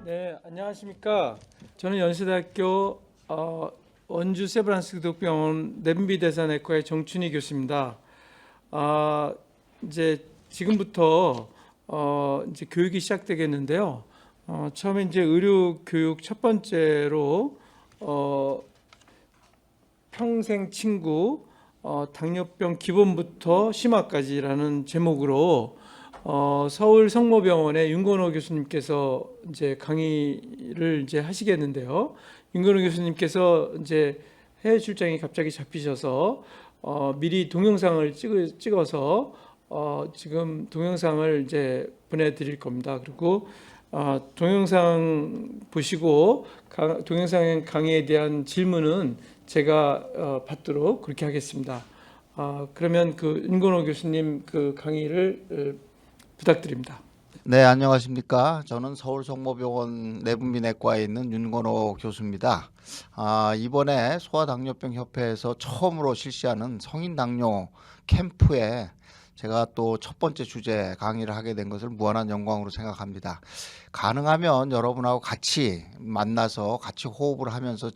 네, 안녕하십니까. 저는 연세대학교 원주 세브란스 기독병원 내분비대사내과의 정춘희 교수입니다. 이제 지금부터 이제 교육이 시작되겠는데요. 처음에 이제 의료 교육 첫 번째로 평생 친구 당뇨병 기본부터 심화까지라는 제목으로 서울 성모병원의 윤건호 교수님께서 이제 강의를 이제 하시겠는데요. 윤건호 교수님께서 이제 해외 출장이 갑자기 잡히셔서 미리 동영상을 찍어서 지금 동영상을 이제 보내드릴 겁니다. 그리고 동영상 보시고 동영상 강의에 대한 질문은 제가 받도록 그렇게 하겠습니다. 그러면 그 윤건호 교수님 그 강의를 부탁드립니다. 네, 안녕하십니까. 저는 서울 성모병원 내분비내과에 있는 윤건호 교수입니다. 이번에 소아당뇨병협회에서 처음으로 실시하는 성인 당뇨 캠프에 제가 또 첫 번째 주제 강의를 하게 된 것을 무한한 영광으로 생각합니다. 가능하면 여러분하고 같이 만나서 같이 호흡을 하면서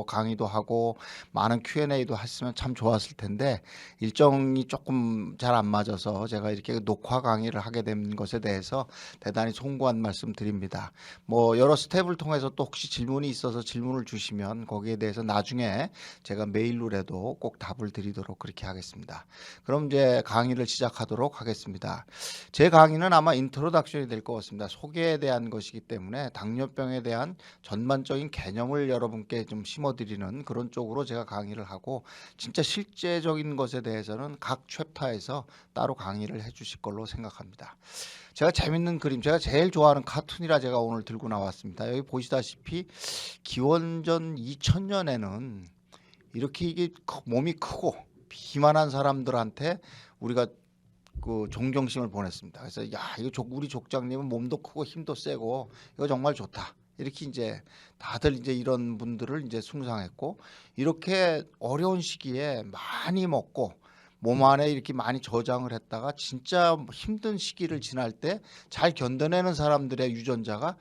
강의도 하고 많은 Q&A도 했으면 참 좋았을 텐데 일정이 조금 잘 안 맞아서 제가 이렇게 녹화 강의를 하게 된 것에 대해서 대단히 송구한 말씀 드립니다. 여러 스텝을 통해서 또 혹시 질문이 있어서 질문을 주시면 거기에 대해서 나중에 제가 메일로라도 꼭 답을 드리도록 그렇게 하겠습니다. 그럼 이제 강의를 시작하도록 하겠습니다. 제 강의는 아마 인트로덕션이 될 것 같습니다. 소개에 대한 것이기 때문에 당뇨병에 대한 전반적인 개념을 여러분께 좀 심어드리는 그런 쪽으로 제가 강의를 하고 진짜 실제적인 것에 대해서는 각 챕터에서 따로 강의를 해주실 걸로 생각합니다. 제가 재밌는 그림, 제가 제일 좋아하는 카툰이라 제가 오늘 들고 나왔습니다. 여기 보시다시피 기원전 2000년에는 이렇게 이게 몸이 크고 비만한 사람들한테 우리가 그 존경심을 보냈습니다. 그래서 이거 우리 족장님은 몸도 크고 힘도 세고 이거 정말 좋다. 이렇게 이제 다들 이제 이런 분들을 이제 숭상했고 이렇게 어려운 시기에 많이 먹고 몸 안에 이렇게 많이 저장을 했다가 진짜 힘든 시기를 지날 때 잘 견뎌내는 사람들의 유전자가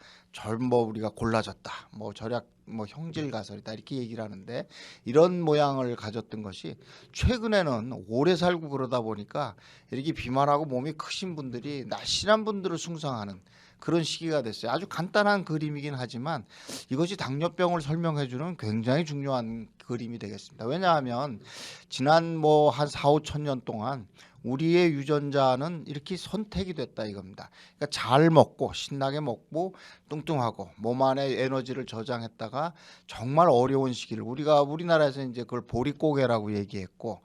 우리가 골라졌다. 절약 형질 가설이다 이렇게 얘기를 하는데 이런 모양을 가졌던 것이 최근에는 오래 살고 그러다 보니까 이렇게 비만하고 몸이 크신 분들이 날씬한 분들을 숭상하는 그런 시기가 됐어요. 아주 간단한 그림이긴 하지만 이것이 당뇨병을 설명해주는 굉장히 중요한 그림이 되겠습니다. 왜냐하면 지난 한 4, 5천 년 동안 우리의 유전자는 이렇게 선택이 됐다 이겁니다. 그러니까 잘 먹고 신나게 먹고 뚱뚱하고 몸 안에 에너지를 저장했다가 정말 어려운 시기를 우리나라에서 이제 그걸 보릿고개라고 얘기했고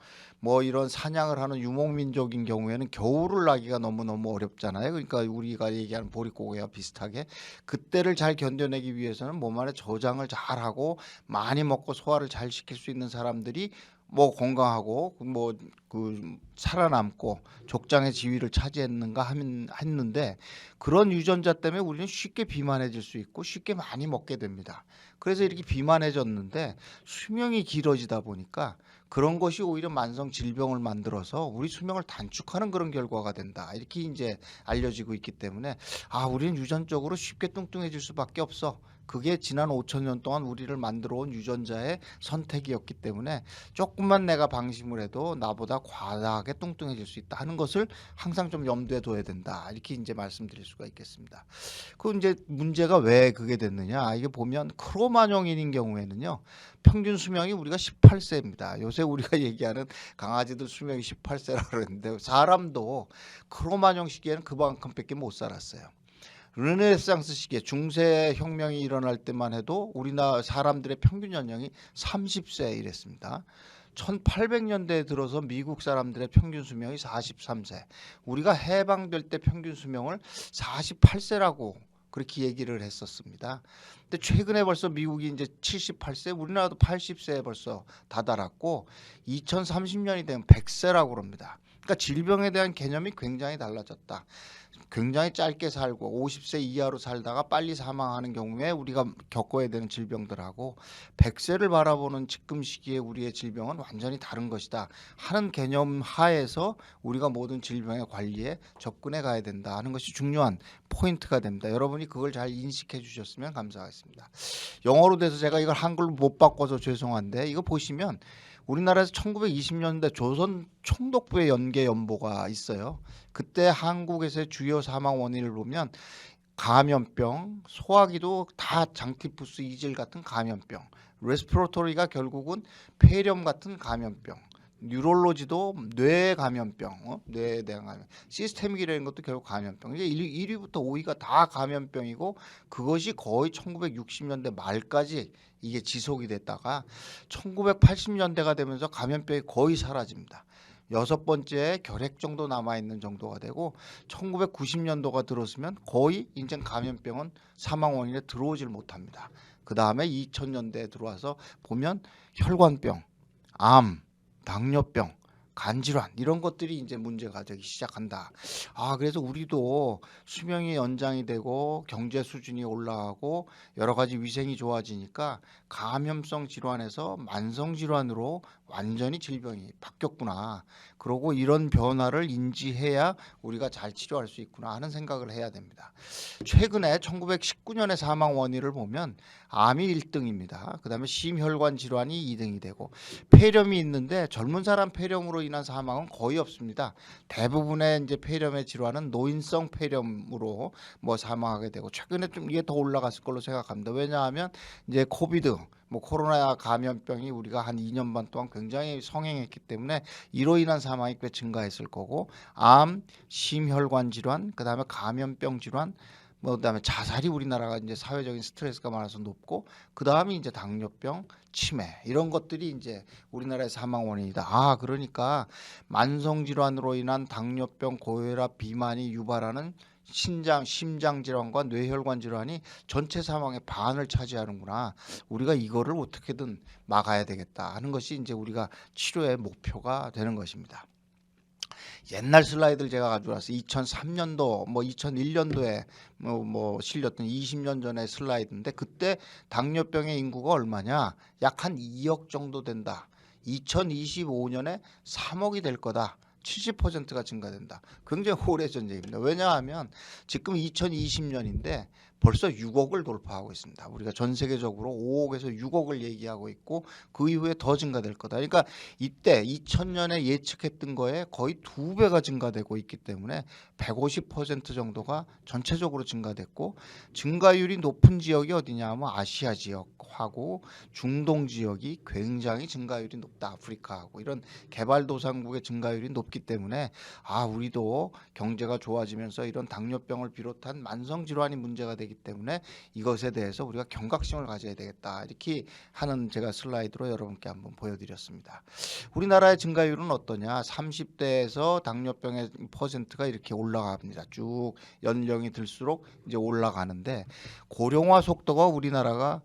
이런 사냥을 하는 유목민족인 경우에는 겨울을 나기가 너무너무 어렵잖아요. 그러니까 우리가 얘기하는 보릿고개와 비슷하게 그때를 잘 견뎌내기 위해서는 몸 안에 저장을 잘하고 많이 먹고 소화를 잘 시킬 수 있는 사람들이 건강하고 살아남고 족장의 지위를 차지했는가 했는데 그런 유전자 때문에 우리는 쉽게 비만해질 수 있고 쉽게 많이 먹게 됩니다. 그래서 이렇게 비만해졌는데 수명이 길어지다 보니까 그런 것이 오히려 만성 질병을 만들어서 우리 수명을 단축하는 그런 결과가 된다. 이렇게 이제 알려지고 있기 때문에 우리는 유전적으로 쉽게 뚱뚱해질 수밖에 없어. 그게 지난 5천 년 동안 우리를 만들어 온 유전자의 선택이었기 때문에 조금만 내가 방심을 해도 나보다 과다하게 뚱뚱해질 수 있다 하는 것을 항상 좀 염두에 둬야 된다. 이렇게 이제 말씀드릴 수가 있겠습니다. 그 이제 문제가 왜 그게 됐느냐? 이게 보면 크로마뇽인인 경우에는요. 평균 수명이 우리가 18세입니다. 요새 우리가 얘기하는 강아지들 수명이 18세라고 그러는데 사람도 크로마뇽 시기에는 그만큼밖에 못 살았어요. 르네상스 시기에 중세 혁명이 일어날 때만 해도 우리나라 사람들의 평균 연령이 30세 이랬습니다. 1800년대에 들어서 미국 사람들의 평균 수명이 43세. 우리가 해방될 때 평균 수명을 48세라고 그렇게 얘기를 했었습니다. 근데 최근에 벌써 미국이 이제 78세, 우리나라도 80세에 벌써 다다랐고 2030년이 되면 100세라고 그럽니다. 그러니까 질병에 대한 개념이 굉장히 달라졌다. 굉장히 짧게 살고 50세 이하로 살다가 빨리 사망하는 경우에 우리가 겪어야 되는 질병들하고 100세를 바라보는 지금 시기에 우리의 질병은 완전히 다른 것이다 하는 개념 하에서 우리가 모든 질병의 관리에 접근해 가야 된다 하는 것이 중요한 포인트가 됩니다. 여러분이 그걸 잘 인식해 주셨으면 감사하겠습니다. 영어로 돼서 제가 이걸 한글로 못 바꿔서 죄송한데 이거 보시면 우리나라에서 1920년대 조선 총독부의 연계 연보가 있어요. 그때 한국에서의 주요 사망 원인을 보면 감염병, 소화기도 다 장티푸스 이질 같은 감염병, 레스피레토리가 결국은 폐렴 같은 감염병, 뉴럴로지도 뇌 감염병, 뇌에 대한 감염, 시스템이라는 것도 결국 감염병. 이제 1위부터 5위가 다 감염병이고 그것이 거의 1960년대 말까지 이게 지속이 됐다가 1980년대가 되면서 감염병이 거의 사라집니다. 여섯 번째 결핵 정도 남아 있는 정도가 되고 1990년도가 들어서면 거의 이제 감염병은 사망 원인에 들어오질 못합니다. 그 다음에 2000년대에 들어와서 보면 혈관병, 암, 당뇨병, 간질환 이런 것들이 이제 문제가 되기 시작한다. 그래서 우리도 수명이 연장이 되고 경제 수준이 올라가고 여러 가지 위생이 좋아지니까 감염성 질환에서 만성 질환으로 완전히 질병이 바뀌었구나. 그러고 이런 변화를 인지해야 우리가 잘 치료할 수 있구나 하는 생각을 해야 됩니다. 최근에 1919년의 사망 원인을 보면 암이 1등입니다. 그다음에 심혈관 질환이 2등이 되고 폐렴이 있는데 젊은 사람 폐렴으로 인한 사망은 거의 없습니다. 대부분의 이제 폐렴의 질환은 노인성 폐렴으로 사망하게 되고 최근에 좀 이게 더 올라갔을 걸로 생각합니다. 왜냐하면 이제 코비드 코로나 감염병이 우리가 한 2년 반 동안 굉장히 성행했기 때문에 이로 인한 사망이 꽤 증가했을 거고 암, 심혈관 질환, 그다음에 감염병 질환 그다음에 자살이 우리나라가 이제 사회적인 스트레스가 많아서 높고 그다음에 이제 당뇨병, 치매 이런 것들이 이제 우리나라의 사망 원인이다. 그러니까 만성 질환으로 인한 당뇨병, 고혈압, 비만이 유발하는 심장 질환과 뇌혈관 질환이 전체 사망의 반을 차지하는구나. 우리가 이거를 어떻게든 막아야 되겠다 하는 것이 이제 우리가 치료의 목표가 되는 것입니다. 옛날 슬라이드를 제가 가져왔어요. 2003년도, 2001년도에 실렸던 20년 전의 슬라이드인데 그때 당뇨병의 인구가 얼마냐? 약 한 2억 정도 된다. 2025년에 3억이 될 거다. 70%가 증가된다. 굉장히 오래전 얘기입니다. 왜냐하면 지금 2020년인데 벌써 6억을 돌파하고 있습니다. 우리가 전 세계적으로 5억에서 6억을 얘기하고 있고 그 이후에 더 증가될 거다. 그러니까 이때 2000년에 예측했던 거에 거의 2배가 증가되고 있기 때문에 150% 정도가 전체적으로 증가됐고 증가율이 높은 지역이 어디냐 하면 아시아 지역하고 중동 지역이 굉장히 증가율이 높다. 아프리카하고 이런 개발도상국의 증가율이 높기 때문에 우리도 경제가 좋아지면서 이런 당뇨병을 비롯한 만성 질환이 문제가 되기 때문에 이것에 대해서 우리가 경각심을 가져야 되겠다. 이렇게 하는 제가 슬라이드로 여러분께 한번 보여드렸습니다. 우리나라의 증가율은 어떠냐? 30대에서 당뇨병의 퍼센트가 이렇게 올라갑니다. 쭉 연령이 들수록 이제 올라가는데 고령화 속도가 우리나라가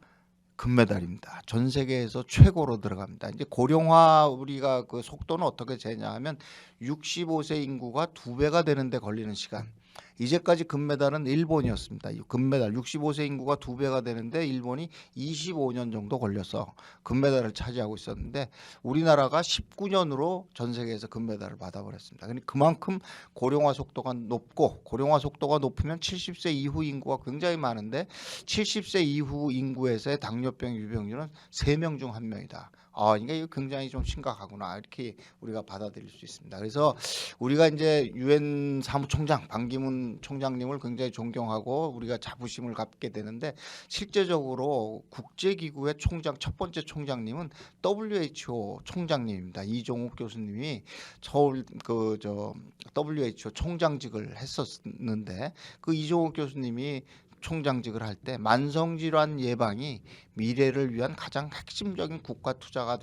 금메달입니다. 전 세계에서 최고로 들어갑니다. 이제 고령화 우리가 그 속도는 어떻게 재냐 하면 65세 인구가 2배가 되는데 걸리는 시간. 이제까지 금메달은 일본이었습니다. 금메달 65세 인구가 2배가 되는데 일본이 25년 정도 걸려서 금메달을 차지하고 있었는데 우리나라가 19년으로 전 세계에서 금메달을 받아버렸습니다. 그러니까 그만큼 고령화 속도가 높고 고령화 속도가 높으면 70세 이후 인구가 굉장히 많은데 70세 이후 인구에서의 당뇨병 유병률은 3명 중 1명이다. 그러니까 이거 굉장히 좀 심각하구나 이렇게 우리가 받아들일 수 있습니다. 그래서 우리가 이제 유엔 사무총장 반기문 총장님을 굉장히 존경하고 우리가 자부심을 갖게 되는데 실제적으로 국제기구의 총장 첫 번째 총장님은 WHO 총장님입니다. 이종욱 교수님이 서울 WHO 총장직을 했었는데 그 이종욱 교수님이 총장직을 할 때 만성질환 예방이 미래를 위한 가장 핵심적인 국가 투자가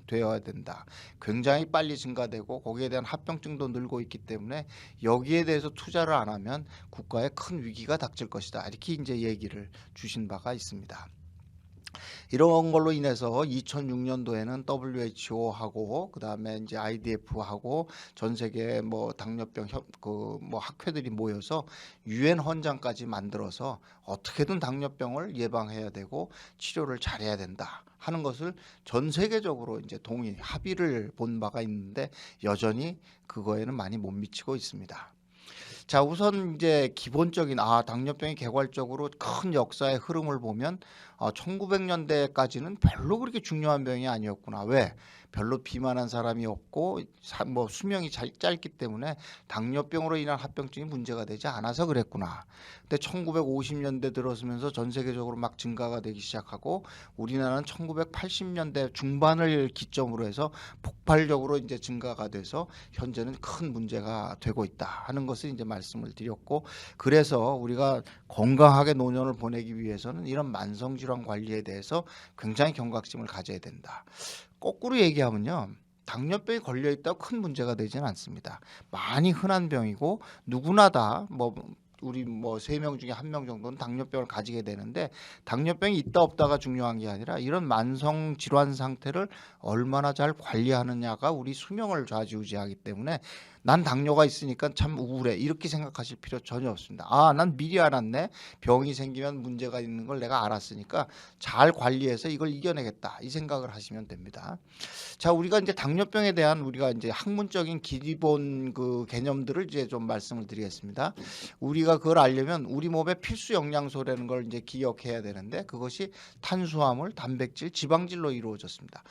되어야 된다. 굉장히 빨리 증가되고 거기에 대한 합병증도 늘고 있기 때문에 여기에 대해서 투자를 안 하면 국가에 큰 위기가 닥칠 것이다. 이렇게 이제 얘기를 주신 바가 있습니다. 이런 걸로 인해서 2006년도에는 WHO하고 그다음에 이제 IDF하고 전 세계 뭐 당뇨병 뭐 학회들이 모여서 유엔 헌장까지 만들어서 어떻게든 당뇨병을 예방해야 되고 치료를 잘해야 된다 하는 것을 전 세계적으로 이제 합의를 본 바가 있는데 여전히 그거에는 많이 못 미치고 있습니다. 자, 우선 이제 기본적인 당뇨병이 개괄적으로 큰 역사의 흐름을 보면 1900년대까지는 별로 그렇게 중요한 병이 아니었구나. 왜? 별로 비만한 사람이 없고 뭐 수명이 짧기 때문에 당뇨병으로 인한 합병증이 문제가 되지 않아서 그랬구나. 근데 1950년대 들어서면서 전 세계적으로 막 증가가 되기 시작하고 우리나라는 1980년대 중반을 기점으로 해서 폭발적으로 이제 증가가 돼서 현재는 큰 문제가 되고 있다 하는 것을 이제 말씀을 드렸고, 그래서 우리가 건강하게 노년을 보내기 위해서는 이런 만성 질환 관리에 대해서 굉장히 경각심을 가져야 된다. 거꾸로 얘기하면요, 당뇨병이 걸려 있다고 큰 문제가 되지는 않습니다. 많이 흔한 병이고 누구나 다 우리 3명 중에 1명 정도는 당뇨병을 가지게 되는데, 당뇨병이 있다 없다가 중요한 게 아니라 이런 만성 질환 상태를 얼마나 잘 관리하느냐가 우리 수명을 좌지우지하기 때문에 난 당뇨가 있으니까 참 우울해 이렇게 생각하실 필요 전혀 없습니다. 난 미리 알았네. 병이 생기면 문제가 있는 걸 내가 알았으니까 잘 관리해서 이걸 이겨내겠다 이 생각을 하시면 됩니다. 자, 우리가 이제 당뇨병에 대한 우리가 이제 학문적인 기본 그 개념들을 이제 좀 말씀을 드리겠습니다. 우리가 그걸 알려면 우리 몸의 필수 영양소라는 걸 이제 기억해야 되는데, 그것이 탄수화물, 단백질, 지방질로 이루어졌습니다.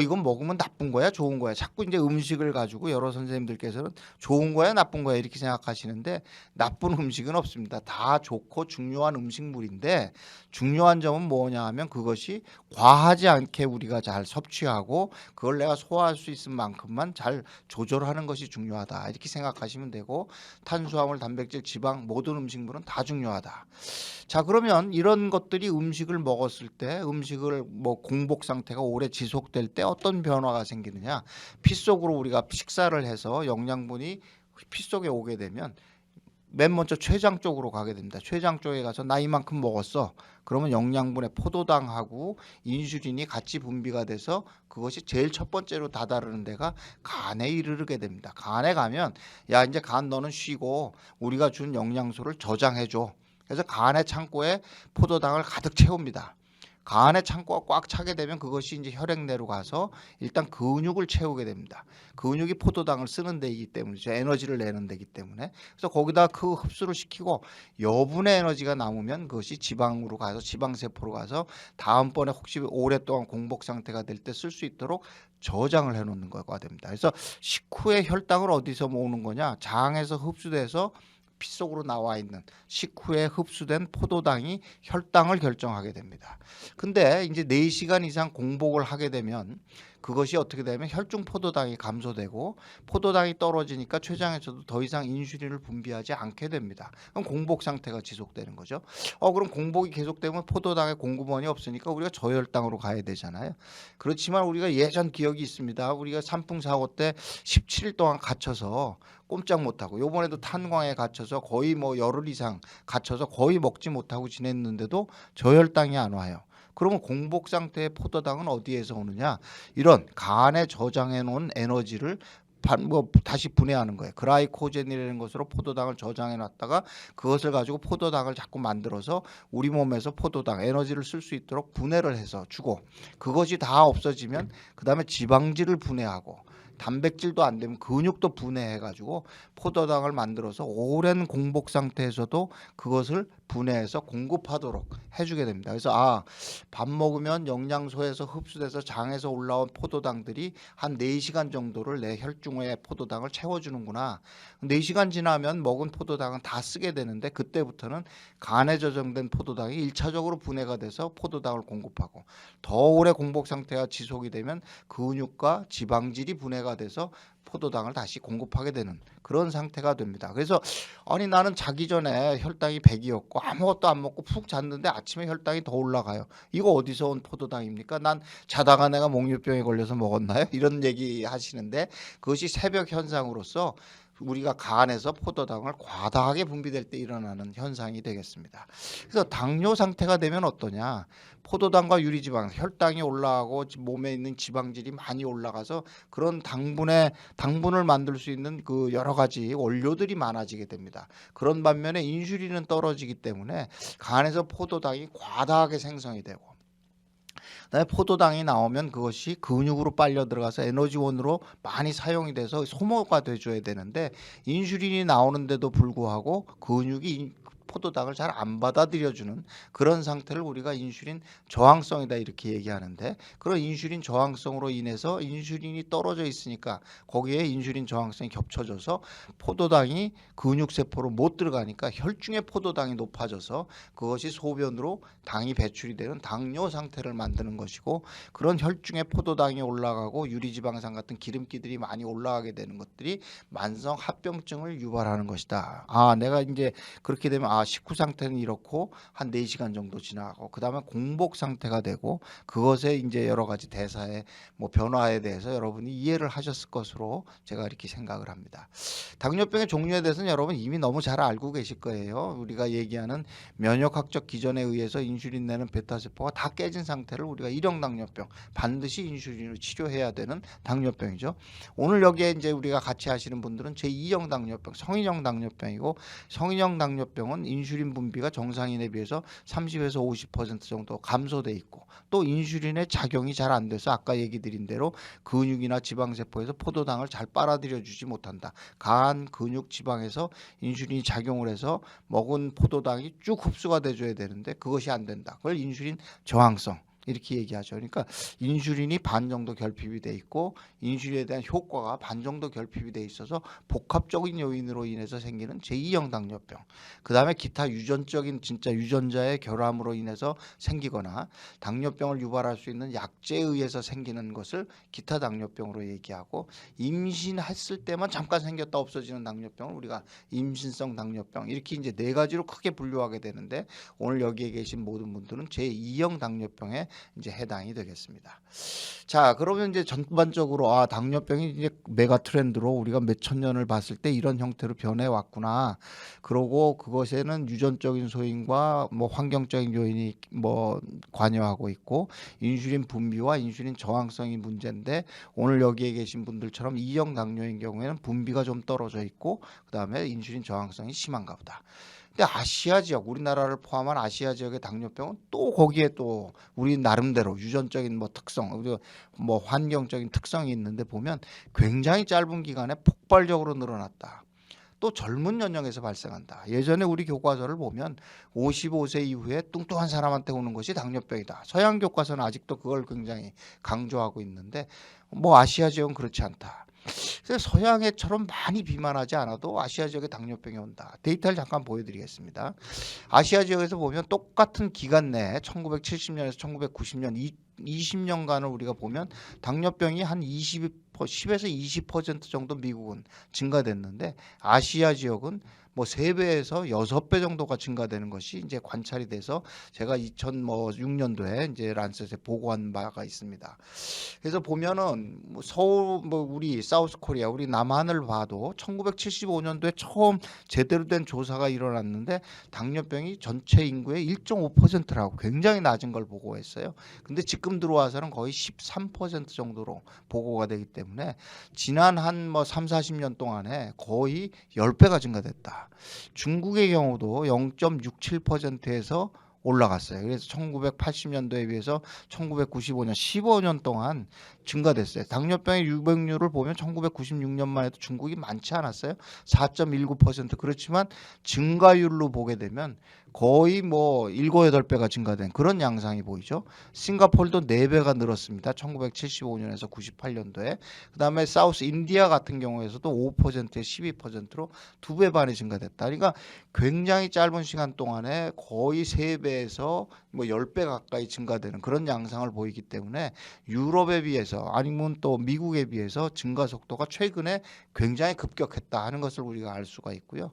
이건 먹으면 나쁜 거야, 좋은 거야? 자꾸 이제 음식을 가지고 여러 선생님들께서는 좋은 거야, 나쁜 거야 이렇게 생각하시는데, 나쁜 음식은 없습니다. 다 좋고 중요한 음식물인데, 중요한 점은 뭐냐 하면 그것이 과하지 않게 우리가 잘 섭취하고 그걸 내가 소화할 수 있을 만큼만 잘 조절하는 것이 중요하다 이렇게 생각하시면 되고, 탄수화물, 단백질, 지방 모든 음식물은 다 중요하다. 자, 그러면 이런 것들이 음식을 먹었을 때, 음식을 공복 상태가 오래 지속될 때 어떤 변화가 생기느냐? 피 속으로 우리가 식사를 해서 영양분이 피 속에 오게 되면 맨 먼저 췌장 쪽으로 가게 됩니다. 췌장 쪽에 가서 나 이만큼 먹었어. 그러면 영양분의 포도당하고 인슐린이 같이 분비가 돼서 그것이 제일 첫 번째로 다다르는 데가 간에 이르게 됩니다. 간에 가면 야, 이제 간 너는 쉬고 우리가 준 영양소를 저장해 줘. 그래서 간의 창고에 포도당을 가득 채웁니다. 간의 창고가 꽉 차게 되면 그것이 이제 혈액내로 가서 일단 근육을 채우게 됩니다. 근육이 포도당을 쓰는 데이기 때문이죠. 에너지를 내는 데이기 때문에. 그래서 거기다 그 흡수를 시키고 여분의 에너지가 남으면 그것이 지방으로 가서 지방세포로 가서 다음번에 혹시 오랫동안 공복 상태가 될 때 쓸 수 있도록 저장을 해놓는 거가 됩니다. 그래서 식후에 혈당을 어디서 모으는 거냐? 장에서 흡수돼서 피 속으로 나와 있는 식후에 흡수된 포도당이 혈당을 결정하게 됩니다. 근데 이제 4시간 이상 공복을 하게 되면 그것이 어떻게 되면 혈중 포도당이 감소되고 포도당이 떨어지니까 췌장에서도 더 이상 인슐린을 분비하지 않게 됩니다. 그럼 공복 상태가 지속되는 거죠. 그럼 공복이 계속되면 포도당의 공급원이 없으니까 우리가 저혈당으로 가야 되잖아요. 그렇지만 우리가 예전 기억이 있습니다. 우리가 산풍 사고 때 17일 동안 갇혀서 꼼짝 못하고, 요번에도 탄광에 갇혀서 거의 열흘 이상 갇혀서 거의 먹지 못하고 지냈는데도 저혈당이 안 와요. 그러면 공복 상태의 포도당은 어디에서 오느냐? 이런 간에 저장해 놓은 에너지를 다시 분해하는 거예요. 그라이코젠이라는 것으로 포도당을 저장해 놨다가 그것을 가지고 포도당을 자꾸 만들어서 우리 몸에서 포도당 에너지를 쓸 수 있도록 분해를 해서 주고, 그것이 다 없어지면 그 다음에 지방질을 분해하고 단백질도 안 되면 근육도 분해해가지고 포도당을 만들어서 오랜 공복 상태에서도 그것을 분해해서 공급하도록 해주게 됩니다. 그래서 밥 먹으면 영양소에서 흡수돼서 장에서 올라온 포도당들이 한 4시간 정도를 내 혈중의 포도당을 채워주는구나. 4시간 지나면 먹은 포도당은 다 쓰게 되는데 그때부터는 간에 저장된 포도당이 1차적으로 분해가 돼서 포도당을 공급하고, 더 오래 공복 상태가 지속이 되면 근육과 지방질이 분해가 돼서 포도당을 다시 공급하게 되는 그런 상태가 됩니다. 그래서 나는 자기 전에 혈당이 100이었고 아무것도 안 먹고 푹 잤는데 아침에 혈당이 더 올라가요. 이거 어디서 온 포도당입니까? 난 자다가 내가 몽유병에 걸려서 먹었나요? 이런 얘기 하시는데, 그것이 새벽 현상으로서 우리가 간에서 포도당을 과다하게 분비될 때 일어나는 현상이 되겠습니다. 그래서 당뇨 상태가 되면 어떠냐? 포도당과 유리지방, 혈당이 올라가고 몸에 있는 지방질이 많이 올라가서 그런 당분을 만들 수 있는 그 여러 가지 원료들이 많아지게 됩니다. 그런 반면에 인슐린은 떨어지기 때문에 간에서 포도당이 과다하게 생성이 되고, 그다음에 포도당이 나오면 그것이 근육으로 빨려 들어가서 에너지원으로 많이 사용이 돼서 소모가 돼줘야 되는데, 인슐린이 나오는데도 불구하고 근육이 포도당을 잘 안 받아들여주는 그런 상태를 우리가 인슐린 저항성이다 이렇게 얘기하는데, 그런 인슐린 저항성으로 인해서 인슐린이 떨어져 있으니까 거기에 인슐린 저항성이 겹쳐져서 포도당이 근육세포로 못 들어가니까 혈중의 포도당이 높아져서 그것이 소변으로 당이 배출이 되는 당뇨 상태를 만드는 것이고, 그런 혈중의 포도당이 올라가고 유리지방산 같은 기름기들이 많이 올라가게 되는 것들이 만성 합병증을 유발하는 것이다. 내가 이제 그렇게 되면 식후 상태는 이렇고 한 4시간 정도 지나고 그다음에 공복 상태가 되고, 그것에 이제 여러 가지 대사의 변화에 대해서 여러분이 이해를 하셨을 것으로 제가 이렇게 생각을 합니다. 당뇨병의 종류에 대해서는 여러분 이미 너무 잘 알고 계실 거예요. 우리가 얘기하는 면역학적 기전에 의해서 인슐린 내는 베타세포가 다 깨진 상태를 우리가 일형 당뇨병, 반드시 인슐린으로 치료해야 되는 당뇨병이죠. 오늘 여기에 이제 우리가 같이 하시는 분들은 제2형 당뇨병, 성인형 당뇨병이고, 성인형 당뇨병은 인슐린 분비가 정상인에 비해서 30에서 50% 정도 감소돼 있고, 또 인슐린의 작용이 잘 안 돼서 아까 얘기 드린 대로 근육이나 지방세포에서 포도당을 잘 빨아들여 주지 못한다. 간, 근육, 지방에서 인슐린이 작용을 해서 먹은 포도당이 쭉 흡수가 돼줘야 되는데 그것이 안 된다. 그걸 인슐린 저항성 이렇게 얘기하죠. 그러니까 인슐린이 반 정도 결핍이 돼 있고 인슐린에 대한 효과가 반 정도 결핍이 돼 있어서 복합적인 요인으로 인해서 생기는 제2형 당뇨병. 그다음에 기타 유전적인 진짜 유전자의 결함으로 인해서 생기거나 당뇨병을 유발할 수 있는 약제에 의해서 생기는 것을 기타 당뇨병으로 얘기하고, 임신했을 때만 잠깐 생겼다 없어지는 당뇨병을 우리가 임신성 당뇨병 이렇게 이제 4가지로 크게 분류하게 되는데, 오늘 여기에 계신 모든 분들은 제2형 당뇨병에 이제 해당이 되겠습니다. 자, 그러면 이제 전반적으로 당뇨병이 이제 메가 트렌드로 우리가 몇천 년을 봤을 때 이런 형태로 변해 왔구나. 그러고 그것에는 유전적인 소인과 환경적인 요인이 관여하고 있고, 인슐린 분비와 인슐린 저항성이 문제인데, 오늘 여기에 계신 분들처럼 2형 당뇨인 경우에는 분비가 좀 떨어져 있고 그다음에 인슐린 저항성이 심한가 보다. 근데 아시아 지역, 우리나라를 포함한 아시아 지역의 당뇨병은 또 거기에 또 우리 나름대로 유전적인 특성, 환경적인 특성이 있는데 보면 굉장히 짧은 기간에 폭발적으로 늘어났다. 또 젊은 연령에서 발생한다. 예전에 우리 교과서를 보면 55세 이후에 뚱뚱한 사람한테 오는 것이 당뇨병이다. 서양 교과서는 아직도 그걸 굉장히 강조하고 있는데 아시아 지역은 그렇지 않다. 그래서 서양애처럼 많이 비만하지 않아도 아시아 지역에 당뇨병이 온다. 데이터를 잠깐 보여드리겠습니다. 아시아 지역에서 보면 똑같은 기간 내에 1970년에서 1990년 20년간을 우리가 보면 당뇨병이 한 10에서 20% 정도 미국은 증가됐는데, 아시아 지역은 3배에서 6배 정도가 증가되는 것이 이제 관찰이 돼서 제가 2006년도에 이제 란셋에 보고한 바가 있습니다. 그래서 보면은 서울 우리 사우스 코리아 우리 남한을 봐도 1975년도에 처음 제대로 된 조사가 일어났는데 당뇨병이 전체 인구의 1.5%라고 굉장히 낮은 걸 보고했어요. 근데 지금 들어와서는 거의 13% 정도로 보고가 되기 때문에 지난 한 3, 40년 동안에 거의 10배가 증가됐다. 중국의 경우도 0.67%에서 올라갔어요. 그래서 1980년도에 비해서 1995년 15년 동안 증가됐어요. 당뇨병의 유병률을 보면 1996년만 해도 중국이 많지 않았어요. 4.19%. 그렇지만 증가율로 보게 되면 거의 7, 8배가 증가된 그런 양상이 보이죠. 싱가포르도 4배가 늘었습니다. 1975년에서 98년도에. 그다음에 사우스 인디아 같은 경우에서도 5%에 12%로 2배 반이 증가됐다. 그러니까 굉장히 짧은 시간 동안에 거의 3배에서 10배 가까이 증가되는 그런 양상을 보이기 때문에 유럽에 비해서 아니면 또 미국에 비해서 증가 속도가 최근에 굉장히 급격했다 하는 것을 우리가 알 수가 있고요.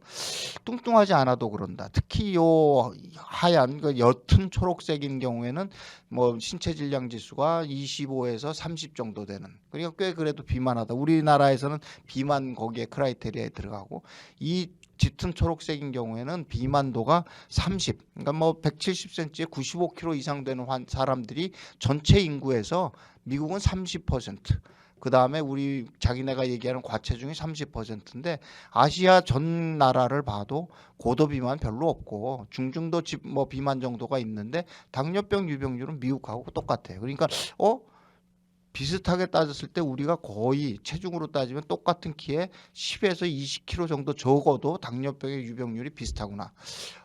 뚱뚱하지 않아도 그런다. 특히 요 또 하얀 그 옅은 초록색인 경우에는 뭐 신체 질량 지수가 25에서 30 정도 되는, 그러니까 꽤 그래도 비만하다. 우리나라에서는 비만 거기에 크라이테리아에 들어가고, 이 짙은 초록색인 경우에는 비만도가 30, 그러니까 뭐 170cm에 95kg 이상 되는 사람들이 전체 인구에서 미국은 30%, 그 다음에 우리 자기네가 얘기하는 과체중이 30%인데 아시아 전 나라를 봐도 고도 비만 별로 없고 중증도 뭐 비만 정도가 있는데 당뇨병 유병률은 미국하고 똑같아요. 그러니까 비슷하게 따졌을 때 우리가 거의 체중으로 따지면 똑같은 키에 10에서 20kg 정도 적어도 당뇨병의 유병률이 비슷하구나.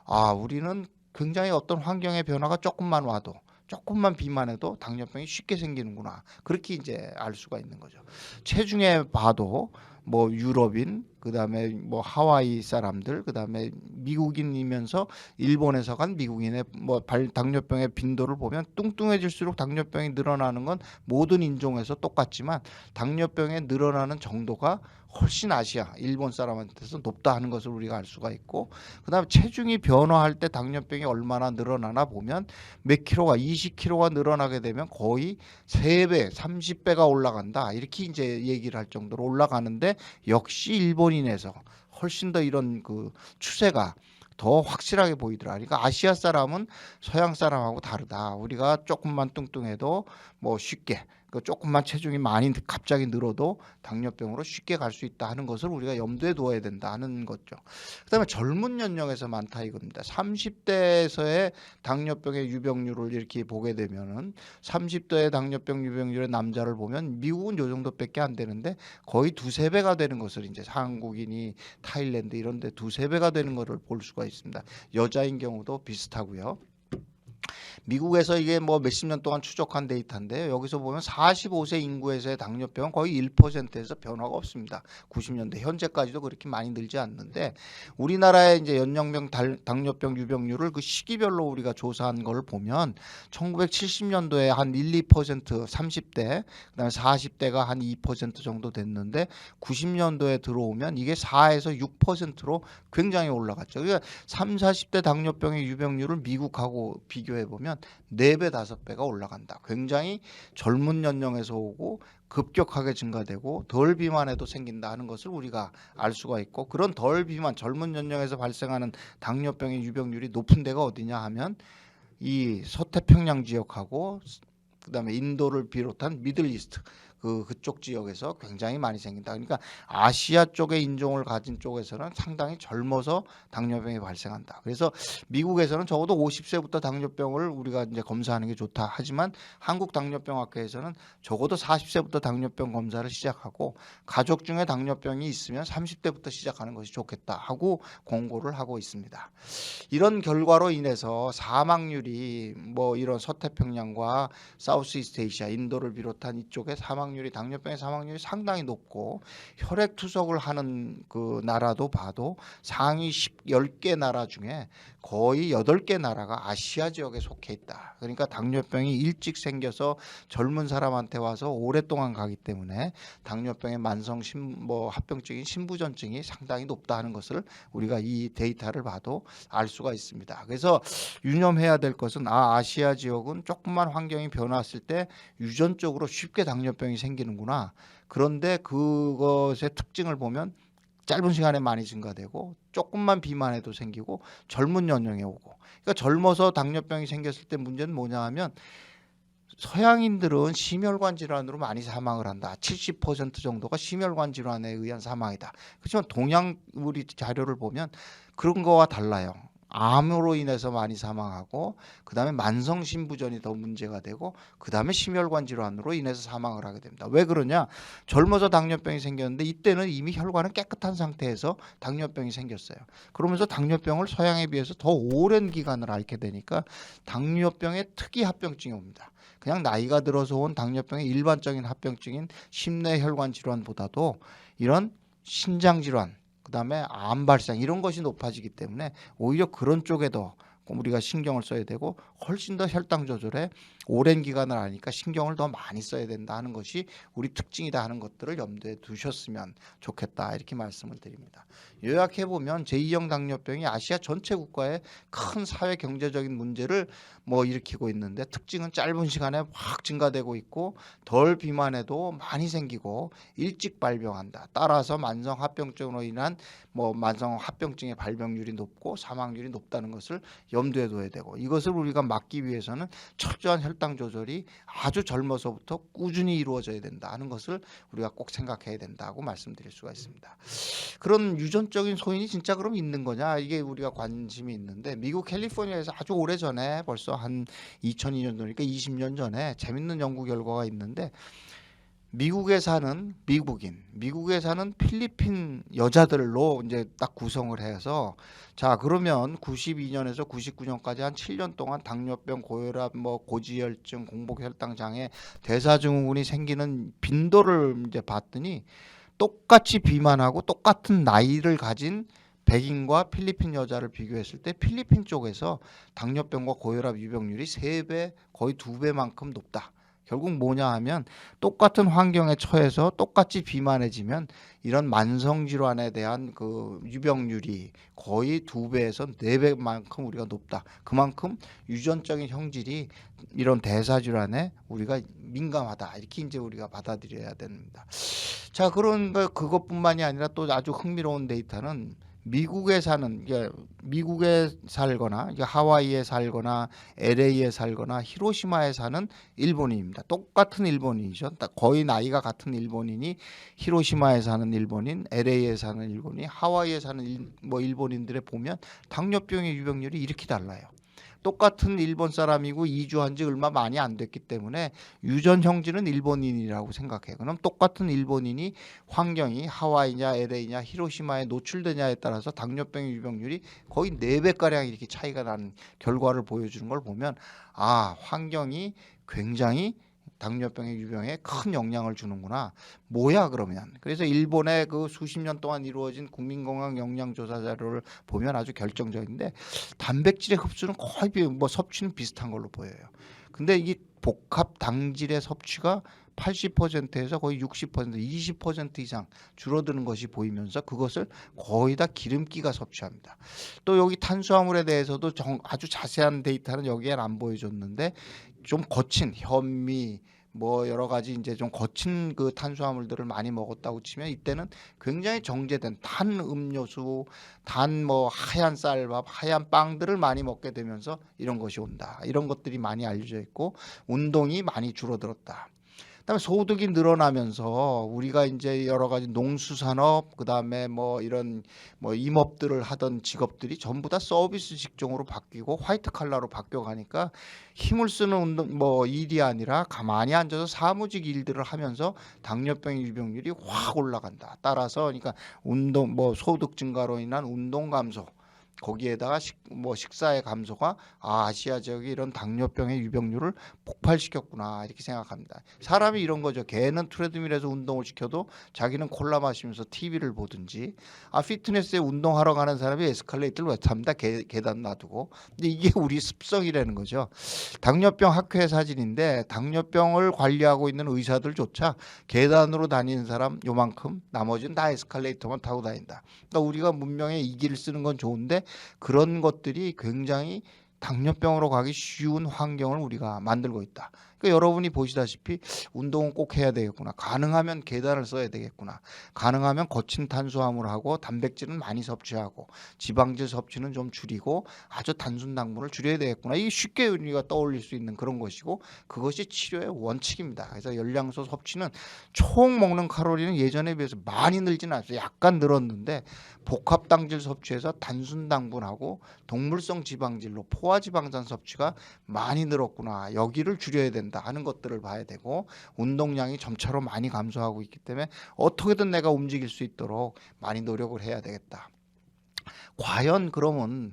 아, 우리는 굉장히 어떤 환경의 변화가 조금만 와도, 조금만 비만해도 당뇨병이 쉽게 생기는구나. 그렇게 이제 알 수가 있는 거죠. 체중에 봐도 뭐 유럽인, 그다음에 뭐 하와이 사람들, 그다음에 미국인이면서 일본에서 간 미국인의 뭐 당뇨병의 빈도를 보면 뚱뚱해질수록 당뇨병이 늘어나는 건 모든 인종에서 똑같지만 당뇨병에 늘어나는 정도가 훨씬 아시아, 일본 사람한테서 높다 하는 것을 우리가 알 수가 있고, 그다음에 체중이 변화할 때 당뇨병이 얼마나 늘어나나 보면 몇 킬로가 20킬로가 늘어나게 되면 거의 3배, 30배가 올라간다. 이렇게 이제 얘기를 할 정도로 올라가는데 역시 일본인에서 훨씬 더 이런 그 추세가 더 확실하게 보이더라. 그러니까 아시아 사람은 서양 사람하고 다르다. 우리가 조금만 뚱뚱해도 뭐 쉽게, 그 조금만 체중이 많이 갑자기 늘어도 당뇨병으로 쉽게 갈 수 있다 하는 것을 우리가 염두에 두어야 된다 하는 거죠. 그다음에 젊은 연령에서 많다 이겁니다. 30대에서의 당뇨병의 유병률을 이렇게 보게 되면은 30대의 당뇨병 유병률의 남자를 보면 미국은 요 정도밖에 안 되는데 거의 2~3배가 되는 것을 이제 한국인이 타일랜드 이런 데 2~3배가 되는 것을 볼 수가 있습니다. 여자인 경우도 비슷하고요. 미국에서 이게 뭐 몇십 년 동안 추적한 데이터인데 여기서 보면 45세 인구에서의 당뇨병은 거의 1%에서 변화가 없습니다. 90년대 현재까지도 그렇게 많이 늘지 않는데 우리나라의 이제 연령별 당뇨병 유병률을 그 시기별로 우리가 조사한 걸 보면 1970년도에 한 1~2% 30대, 그다음에 40대가 한 2% 정도 됐는데 90년도에 들어오면 이게 4에서 6%로 굉장히 올라갔죠. 그러니까 30~40대 당뇨병의 유병률을 미국하고 비교해 보면 4배, 5배가 올라간다. 굉장히 젊은 연령에서 오고 급격하게 증가되고 덜 비만해도 생긴다 하는 것을 우리가 알 수가 있고, 그런 덜 비만, 젊은 연령에서 발생하는 당뇨병의 유병률이 높은 데가 어디냐 하면 이 서태평양 지역하고 그다음에 인도를 비롯한 미들 이스트 그쪽 지역에서 굉장히 많이 생긴다. 그러니까 아시아 쪽의 인종을 가진 쪽에서는 상당히 젊어서 당뇨병이 발생한다. 그래서 미국에서는 적어도 50세부터 당뇨병을 우리가 이제 검사하는 게 좋다. 하지만 한국 당뇨병학회에서는 적어도 40세부터 당뇨병 검사를 시작하고 가족 중에 당뇨병이 있으면 30대부터 시작하는 것이 좋겠다 하고 권고를 하고 있습니다. 이런 결과로 인해서 사망률이 뭐 이런 서태평양과 사우스이스트 아시아, 인도를 비롯한 이쪽에 당뇨병의 사망률이 상당히 높고 혈액 투석을 하는 그 나라도 봐도 상위 10개 나라 중에 거의 8개 나라가 아시아 지역에 속해 있다. 그러니까 당뇨병이 일찍 생겨서 젊은 사람한테 와서 오랫동안 가기 때문에 당뇨병의 만성 합병증인 신부전증이 상당히 높다 하는 것을 우리가 이 데이터를 봐도 알 수가 있습니다. 그래서 유념해야 될 것은 아시아 지역은 조금만 환경이 변화했을 때 유전적으로 쉽게 당뇨병이 생기는구나. 그런데 그것의 특징을 보면 짧은 시간에 많이 증가되고 조금만 비만해도 생기고 젊은 연령에 오고, 그러니까 젊어서 당뇨병이 생겼을 때 문제는 뭐냐 하면 서양인들은 심혈관 질환으로 많이 사망을 한다. 70% 정도가 심혈관 질환에 의한 사망이다. 그렇지만 동양 우리 자료를 보면 그런 거와 달라요. 암으로 인해서 많이 사망하고 그다음에 만성 신부전이 더 문제가 되고 그다음에 심혈관 질환으로 인해서 사망을 하게 됩니다. 왜 그러냐? 젊어서 당뇨병이 생겼는데 이때는 이미 혈관은 깨끗한 상태에서 당뇨병이 생겼어요. 그러면서 당뇨병을 서양에 비해서 더 오랜 기간을 앓게 되니까 당뇨병의 특이 합병증이 옵니다. 그냥 나이가 들어서 온 당뇨병의 일반적인 합병증인 심내혈관 질환보다도 이런 신장 질환, 그다음에 암 발생 이런 것이 높아지기 때문에 오히려 그런 쪽에 더 우리가 신경을 써야 되고 훨씬 더 혈당 조절에 오랜 기간을 하니까 신경을 더 많이 써야 된다 하는 것이 우리 특징이다 하는 것들을 염두에 두셨으면 좋겠다 이렇게 말씀을 드립니다. 요약해 보면 제2형 당뇨병이 아시아 전체 국가에 큰 사회 경제적인 문제를 일으키고 있는데 특징은 짧은 시간에 확 증가되고 있고 덜 비만해도 많이 생기고 일찍 발병한다. 따라서 만성 합병증으로 인한 만성 합병증의 발병률이 높고 사망률이 높다는 것을 염두에 둬야 되고 이것을 우리가 막기 위해서는 철저한 혈당 조절이 아주 젊어서부터 꾸준히 이루어져야 된다 하는 것을 우리가 꼭 생각해야 된다고 말씀드릴 수가 있습니다. 그런 유전적인 소인이 진짜 그럼 있는 거냐 이게 우리가 관심이 있는데 미국 캘리포니아에서 아주 오래전에 벌써 한 2002년도니까 20년 전에 재밌는 연구 결과가 있는데 미국에 사는 필리핀 여자들로 이제 딱 구성을 해서 자 그러면 92년에서 99년까지 한 7년 동안 당뇨병, 고혈압, 고지혈증, 공복혈당 장애, 대사증후군이 생기는 빈도를 이제 봤더니 똑같이 비만하고 똑같은 나이를 가진 백인과 필리핀 여자를 비교했을 때 필리핀 쪽에서 당뇨병과 고혈압 유병률이 3배, 거의 2배만큼 높다. 결국 뭐냐 하면 똑같은 환경에 처해서 똑같이 비만해지면 이런 만성질환에 대한 그 유병률이 거의 2배에서 4배만큼 우리가 높다. 그만큼 유전적인 형질이 이런 대사질환에 우리가 민감하다. 이렇게 이제 우리가 받아들여야 됩니다. 자, 그런 그것뿐만이 아니라 또 아주 흥미로운 데이터는 미국에 살거나 하와이에 살거나 LA에 살거나 히로시마에 사는 일본인입니다. 똑같은 일본인이죠. 거의 나이가 같은 일본인이 히로시마에 사는 일본인, LA에 사는 일본인, 하와이에 사는 일본인들에 보면 당뇨병의 유병률이 이렇게 달라요. 똑같은 일본 사람이고 이주한 지 얼마 많이 안 됐기 때문에 유전 형질은 일본인이라고 생각해요. 그럼 똑같은 일본인이 환경이 하와이냐 LA냐 히로시마에 노출되냐에 따라서 당뇨병의 유병률이 거의 4배가량 이렇게 차이가 나는 결과를 보여주는 걸 보면 환경이 굉장히 당뇨병의 유병에 큰 영향을 주는구나. 뭐야 그러면. 그래서 일본의 그 수십 년 동안 이루어진 국민건강 영양조사 자료를 보면 아주 결정적인데 단백질의 흡수는 거의 섭취는 비슷한 걸로 보여요. 근데 이 복합 당질의 섭취가 80%에서 거의 60%, 20% 이상 줄어드는 것이 보이면서 그것을 거의 다 기름기가 섭취합니다. 또 여기 탄수화물에 대해서도 아주 자세한 데이터는 여기엔 안 보여줬는데 좀 거친 현미 여러 가지 이제 좀 거친 그 탄수화물들을 많이 먹었다고 치면 이때는 굉장히 정제된 단 음료수, 하얀 쌀밥, 하얀 빵들을 많이 먹게 되면서 이런 것이 온다. 이런 것들이 많이 알려져 있고 운동이 많이 줄어들었다. 그다음에 소득이 늘어나면서 우리가 이제 여러 가지 농수산업 그다음에 이런 임업들을 하던 직업들이 전부 다 서비스 직종으로 바뀌고 화이트 칼라로 바뀌어 가니까 힘을 쓰는 운동 일이 아니라 가만히 앉아서 사무직 일들을 하면서 당뇨병 유병률이 확 올라간다. 따라서 그러니까 운동 소득 증가로 인한 운동 감소 거기에다가 식사의 감소가 아시아 지역의 이런 당뇨병의 유병률을 폭발시켰구나 이렇게 생각합니다. 사람이 이런 거죠. 개는 트레드밀에서 운동을 시켜도 자기는 콜라 마시면서 TV를 보든지 피트니스에 운동하러 가는 사람이 에스컬레이터를 왜 탑니다. 계단 놔두고. 근데 이게 우리 습성이라는 거죠. 당뇨병 학회 사진인데 당뇨병을 관리하고 있는 의사들조차 계단으로 다니는 사람 요만큼 나머지는 다 에스컬레이터만 타고 다닌다. 그러니까 우리가 문명의 이기를 쓰는 건 좋은데 그런 것들이 굉장히 당뇨병으로 가기 쉬운 환경을 우리가 만들고 있다. 그러니까 여러분이 보시다시피 운동은 꼭 해야 되겠구나. 가능하면 계단을 써야 되겠구나. 가능하면 거친 탄수화물하고 단백질은 많이 섭취하고 지방질 섭취는 좀 줄이고 아주 단순 당분을 줄여야 되겠구나. 이게 쉽게 우리가 떠올릴 수 있는 그런 것이고 그것이 치료의 원칙입니다. 그래서 열량소 섭취는 총 먹는 칼로리는 예전에 비해서 많이 늘지는 않았어요. 약간 늘었는데 복합 당질 섭취에서 단순 당분하고 동물성 지방질로 포화지방산 섭취가 많이 늘었구나. 여기를 줄여야 된다 하는 것들을 봐야 되고 운동량이 점차로 많이 감소하고 있기 때문에 어떻게든 내가 움직일 수 있도록 많이 노력을 해야 되겠다. 과연 그러면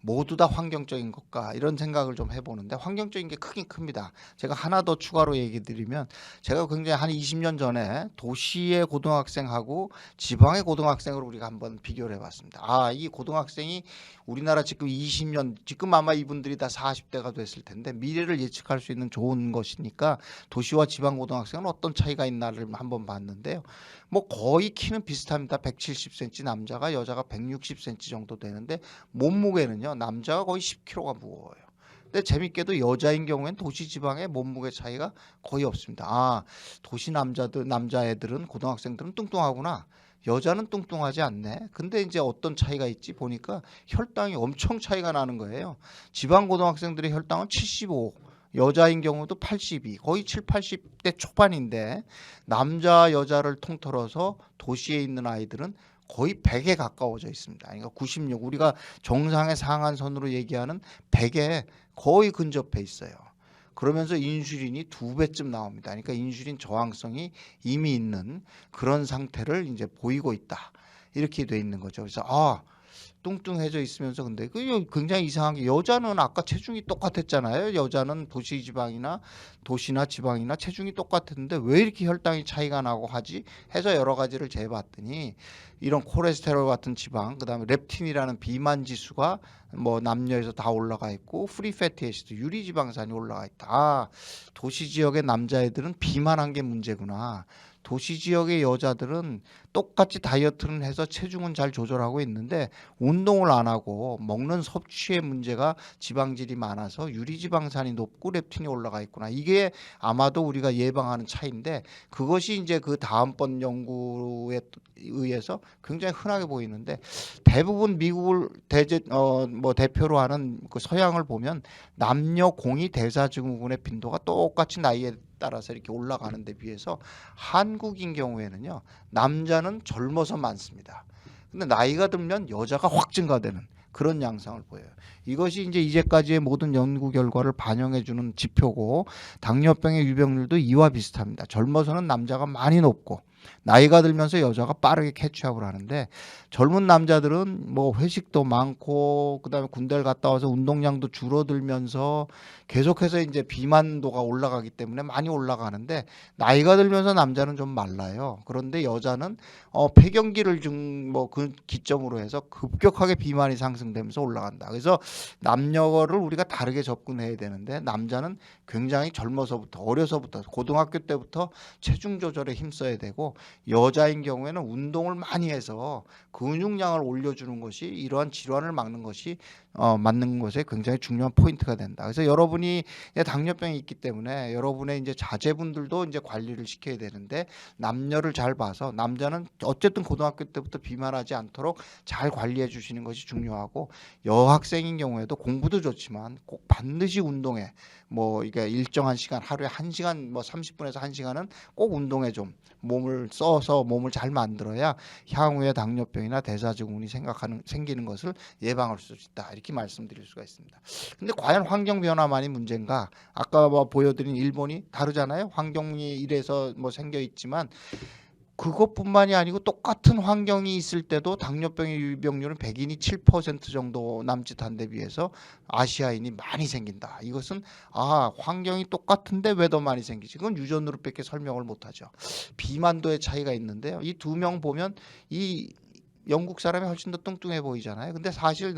모두 다 환경적인 것까 이런 생각을 좀 해보는데 환경적인 게 크긴 큽니다. 제가 하나 더 추가로 얘기 드리면 제가 굉장히 한 20년 전에 도시의 고등학생하고 지방의 고등학생을 우리가 한번 비교를 해봤습니다. 이 고등학생이 우리나라 지금 20년 지금 아마 이분들이 다 40대가 됐을 텐데 미래를 예측할 수 있는 좋은 것이니까 도시와 지방 고등학생은 어떤 차이가 있나를 한번 봤는데요. 뭐 거의 키는 비슷합니다. 170cm 남자가 여자가 160cm 정도 되는데 몸무게는요. 남자가 거의 10kg가 무거워요. 근데 재밌게도 여자인 경우엔 도시 지방의 몸무게 차이가 거의 없습니다. 도시 남자애들은 고등학생들은 뚱뚱하구나. 여자는 뚱뚱하지 않네. 근데 이제 어떤 차이가 있지 보니까 혈당이 엄청 차이가 나는 거예요. 지방 고등학생들의 혈당은 75. 여자인 경우도 82, 거의 7, 80대 초반인데 남자 여자를 통틀어서 도시에 있는 아이들은 거의 100에 가까워져 있습니다. 그러니까 96, 우리가 정상의 상한선으로 얘기하는 100에 거의 근접해 있어요. 그러면서 인슐린이 2배쯤 나옵니다. 그러니까 인슐린 저항성이 이미 있는 그런 상태를 이제 보이고 있다. 이렇게 돼 있는 거죠. 그래서 뚱뚱해져 있으면서 근데 그 굉장히 이상한 게 여자는 아까 체중이 똑같았잖아요. 여자는 도시 지방이나 도시나 지방이나 체중이 똑같았는데 왜 이렇게 혈당이 차이가 나고 하지? 해서 여러 가지를 재봤더니 이런 콜레스테롤 같은 지방, 그다음에 렙틴이라는 비만 지수가 뭐 남녀에서 다 올라가 있고 프리 패티 애시드 유리 지방산이 올라가 있다. 도시 지역의 남자애들은 비만한 게 문제구나. 도시 지역의 여자들은 똑같이 다이어트는 해서 체중은 잘 조절하고 있는데 운동을 안 하고 먹는 섭취의 문제가 지방질이 많아서 유리지방산이 높고 렙틴이 올라가 있구나. 이게 아마도 우리가 예방하는 차이인데 그것이 이제 그 다음번 연구에 의해서 굉장히 흔하게 보이는데 대부분 미국을 대표로 하는 그 서양을 보면 남녀 공이 대사증후군의 빈도가 똑같이 나이에 따라서 이렇게 올라가는 데 비해서 한국인 경우에는요 남자는 젊어서 많습니다. 근데 나이가 들면 여자가 확 증가되는 그런 양상을 보여요. 이것이 이제까지의 모든 연구 결과를 반영해주는 지표고 당뇨병의 유병률도 이와 비슷합니다. 젊어서는 남자가 많이 높고 나이가 들면서 여자가 빠르게 캐치업을 하는데 젊은 남자들은 뭐 회식도 많고 그다음에 군대를 갔다 와서 운동량도 줄어들면서 계속해서 이제 비만도가 올라가기 때문에 많이 올라가는데 나이가 들면서 남자는 좀 말라요. 그런데 여자는 폐경기를 그 기점으로 해서 급격하게 비만이 상승되면서 올라간다. 그래서 남녀를 우리가 다르게 접근해야 되는데 남자는 굉장히 젊어서부터 어려서부터 고등학교 때부터 체중 조절에 힘써야 되고 여자인 경우에는 운동을 많이 해서 근육량을 올려주는 것이 이러한 질환을 막는 것이 맞는 것에 굉장히 중요한 포인트가 된다. 그래서 여러분이 당뇨병이 있기 때문에 여러분의 이제 자제분들도 이제 관리를 시켜야 되는데 남녀를 잘 봐서 남자는 어쨌든 고등학교 때부터 비만하지 않도록 잘 관리해 주시는 것이 중요하고 여학생인 경우에도 공부도 좋지만 꼭 반드시 운동에 뭐 이게 일정한 시간 하루에 1시간 뭐 30분에서 1시간은 꼭 운동에 좀 몸을 써서 몸을 잘 만들어야 향후에 당뇨병이나 대사증후군이 생기는 것을 예방할 수 있다. 이렇게 말씀드릴 수가 있습니다. 근데 과연 환경 변화만이 문제인가? 아까 뭐 보여드린 일본이 다르잖아요. 환경이 이래서 뭐 생겨 있지만 그것뿐만이 아니고 똑같은 환경이 있을 때도 당뇨병의 유병률은 백인이 7% 정도 남짓한 데 비해서 아시아인이 많이 생긴다. 이것은 환경이 똑같은데 왜 더 많이 생기지? 그건 유전으로밖에 설명을 못하죠. 비만도의 차이가 있는데요. 이 두 명 보면 이 영국 사람이 훨씬 더 뚱뚱해 보이잖아요. 근데 사실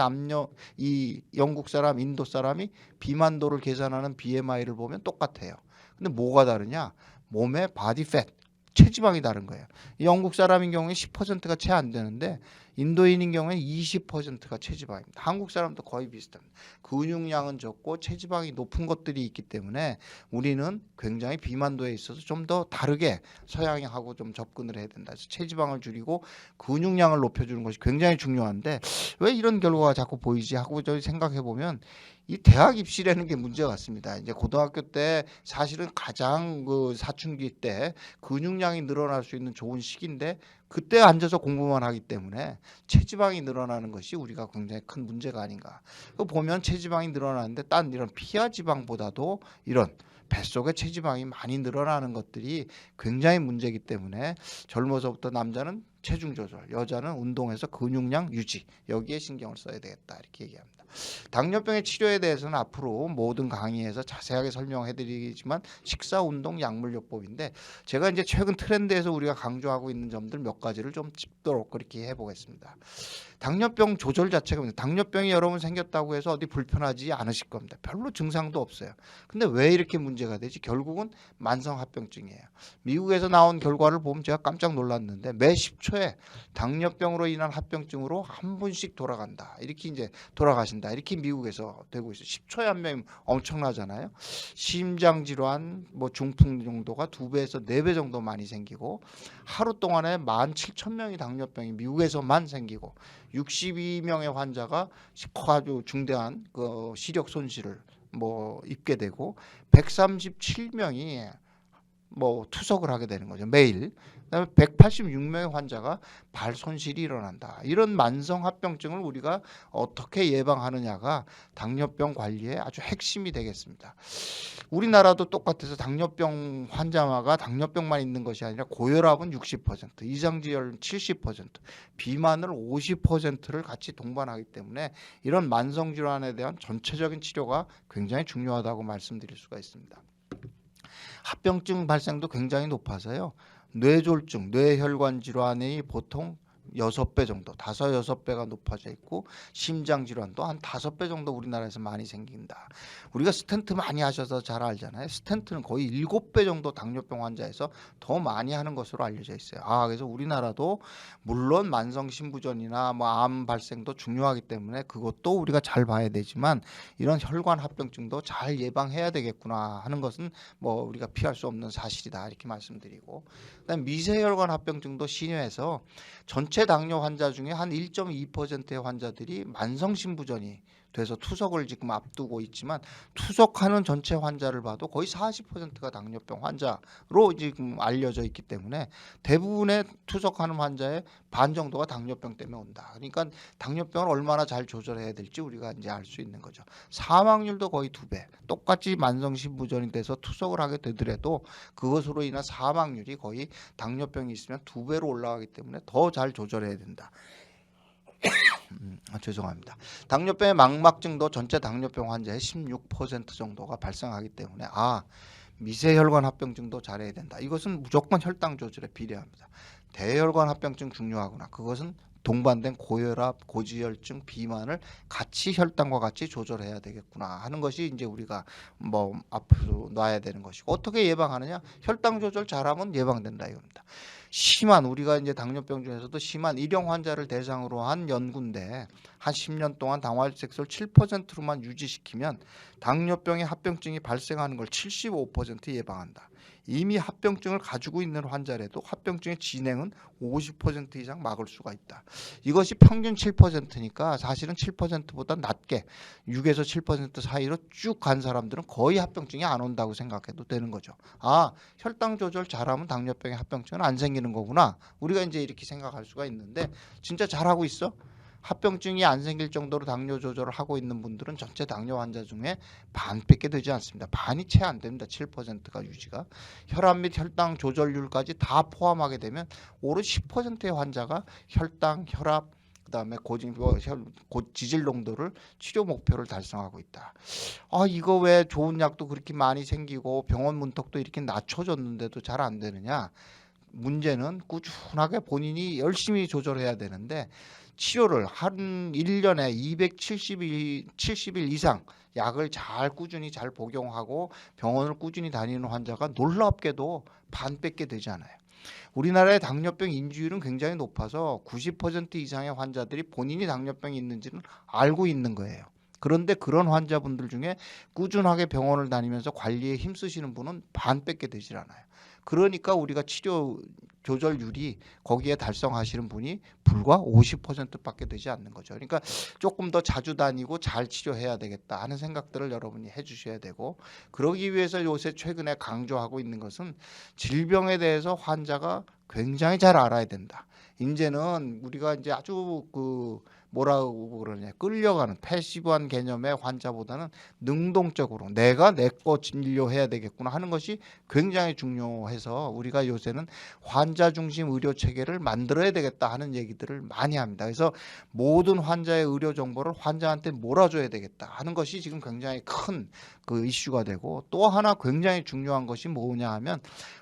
이 영국 사람, 인도 사람이 비만도를 계산하는 BMI를 보면 똑같아요. 근데 뭐가 다르냐? 몸의 바디 팻, 체지방이 다른 거예요. 영국 사람인 경우에 10%가 채 안 되는데 인도인인 경우에 20%가 체지방입니다. 한국 사람도 거의 비슷합니다. 근육량은 적고 체지방이 높은 것들이 있기 때문에 우리는 굉장히 비만도에 있어서 좀 더 다르게 서양하고 좀 접근을 해야 된다. 그래서 체지방을 줄이고 근육량을 높여주는 것이 굉장히 중요한데 왜 이런 결과가 자꾸 보이지 하고 저희 생각해 보면 이 대학 입시라는 게 문제 같습니다. 이제 고등학교 때 사실은 가장 그 사춘기 때 근육량이 늘어날 수 있는 좋은 시기인데 그때 앉아서 공부만 하기 때문에 체지방이 늘어나는 것이 우리가 굉장히 큰 문제가 아닌가. 보면 체지방이 늘어나는데 딴 이런 피하 지방보다도 이런 뱃속에 체지방이 많이 늘어나는 것들이 굉장히 문제이기 때문에 젊어서부터 남자는 체중 조절, 여자는 운동해서 근육량 유지, 여기에 신경을 써야 되겠다 이렇게 얘기합니다. 당뇨병의 치료에 대해서는 앞으로 모든 강의에서 자세하게 설명해드리지만 식사, 운동, 약물요법인데 제가 이제 최근 트렌드에서 우리가 강조하고 있는 점들 몇 가지를 좀 짚도록 그렇게 해보겠습니다. 당뇨병 조절 자체가 당뇨병이 여러분 생겼다고 해서 어디 불편하지 않으실 겁니다. 별로 증상도 없어요. 근데 왜 이렇게 문제가 되지? 결국은 만성합병증이에요. 미국에서 나온 결과를 보면 제가 깜짝 놀랐는데 매 10초에 당뇨병으로 인한 합병증으로 한 분씩 돌아간다. 이렇게 이제 돌아가신다. 이렇게 미국에서 되고 있어요. 10초에 한 명이 엄청나잖아요. 심장 질환, 뭐 중풍 정도가 2배에서 4배 정도 많이 생기고 하루 동안에 17,000명이 당뇨병이 미국에서만 생기고 62명의 환자가 아주 중대한 그 시력 손실을 뭐 입게 되고 137명이 뭐 투석을 하게 되는 거죠. 매일. 그다음에 186명의 환자가 발 손실이 일어난다. 이런 만성 합병증을 우리가 어떻게 예방하느냐가 당뇨병 관리의 아주 핵심이 되겠습니다. 우리나라도 똑같아서 당뇨병 환자가 당뇨병만 있는 것이 아니라 고혈압은 60%, 이상지혈은 70%, 비만을 50%를 같이 동반하기 때문에 이런 만성 질환에 대한 전체적인 치료가 굉장히 중요하다고 말씀드릴 수가 있습니다. 합병증 발생도 굉장히 높아서요. 뇌졸중, 뇌혈관 질환이 보통 6배 정도, 5, 6배가 높아져 있고 심장 질환도 한 5배 정도 우리나라에서 많이 생긴다. 우리가 스텐트 많이 하셔서 잘 알잖아요. 스텐트는 거의 7배 정도 당뇨병 환자에서 더 많이 하는 것으로 알려져 있어요. 그래서 우리나라도 물론 만성 신부전이나 뭐 암 발생도 중요하기 때문에 그것도 우리가 잘 봐야 되지만 이런 혈관 합병증도 잘 예방해야 되겠구나 하는 것은 뭐 우리가 피할 수 없는 사실이다 이렇게 말씀드리고, 그다음 미세혈관 합병증도 신뢰해서 전체 당뇨 환자 중에 한 1.2%의 환자들이 만성 신부전이 돼서 투석을 지금 앞두고 있지만 투석하는 전체 환자를 봐도 거의 40%가 당뇨병 환자로 지금 알려져 있기 때문에 대부분의 투석하는 환자의 반 정도가 당뇨병 때문에 온다. 그러니까 당뇨병을 얼마나 잘 조절해야 될지 우리가 이제 알 수 있는 거죠. 사망률도 거의 2배. 똑같이 만성 신부전이 돼서 투석을 하게 되더라도 그것으로 인한 사망률이 거의 당뇨병이 있으면 2배로 올라가기 때문에 더 잘 조절해야 된다. 죄송합니다. 당뇨병의 망막증도 전체 당뇨병 환자의 16% 정도가 발생하기 때문에 미세혈관 합병증도 잘해야 된다. 이것은 무조건 혈당 조절에 비례합니다. 대혈관 합병증 중요하구나. 그것은 동반된 고혈압, 고지혈증, 비만을 같이 혈당과 같이 조절해야 되겠구나 하는 것이 이제 우리가 뭐 앞으로 놔야 되는 것이고, 어떻게 예방하느냐? 혈당 조절 잘하면 예방된다 이겁니다. 심한, 우리가 이제 당뇨병 중에서도 심한 일형 환자를 대상으로 한 연구인데 한 10년 동안 당화혈색소를 7%로만 유지시키면 당뇨병의 합병증이 발생하는 걸 75% 예방한다. 이미 합병증을 가지고 있는 환자라도 합병증의 진행은 50% 이상 막을 수가 있다. 이것이 평균 7%니까 사실은 7%보다 낮게 6에서 7% 사이로 쭉 간 사람들은 거의 합병증이 안 온다고 생각해도 되는 거죠. 혈당 조절 잘하면 당뇨병의 합병증은 안 생기는 거구나. 우리가 이제 이렇게 생각할 수가 있는데 진짜 잘하고 있어? 합병증이 안 생길 정도로 당뇨 조절을 하고 있는 분들은 전체 당뇨 환자 중에 반밖에 되지 않습니다. 반이 채 안 됩니다. 7%가 유지가. 혈압 및 혈당 조절률까지 다 포함하게 되면 오로 10%의 환자가 혈당, 혈압, 그다음에 지질 농도를 치료 목표를 달성하고 있다. 이거 왜 좋은 약도 그렇게 많이 생기고 병원 문턱도 이렇게 낮춰줬는데도 잘 안 되느냐? 문제는 꾸준하게 본인이 열심히 조절해야 되는데 치료를 한 1년에 270일 이상 약을 꾸준히 잘 복용하고 병원을 꾸준히 다니는 환자가 놀랍게도 반밖에 되지 않아요. 우리나라의 당뇨병 인지율은 굉장히 높아서 90% 이상의 환자들이 본인이 당뇨병이 있는지는 알고 있는 거예요. 그런데 그런 환자분들 중에 꾸준하게 병원을 다니면서 관리에 힘쓰시는 분은 반밖에 되질 않아요. 그러니까 우리가 치료 조절률이 거기에 달성하시는 분이 불과 50%밖에 되지 않는 거죠. 그러니까 조금 더 자주 다니고 잘 치료해야 되겠다 하는 생각들을 여러분이 해주셔야 되고, 그러기 위해서 요새 최근에 강조하고 있는 것은 질병에 대해서 환자가 굉장히 잘 알아야 된다. 이제는 우리가 이제 아주 뭐라고 그러냐, 끌려가는 패시브한 개념의 환자보다는 능동적으로 내가 내 거 진료해야 되겠구나 하는 것이 굉장히 중요해서 우리가 요새는 환자 중심 의료 체계를 만들어야 되겠다 하는 얘기들을 많이 합니다. 그래서 모든 환자의 의료 정보를 환자한테 몰아줘야 되겠다 하는 것이 지금 굉장히 큰 그 이슈가 되고, 또 하나 굉장히 중요한 것이 뭐냐 하면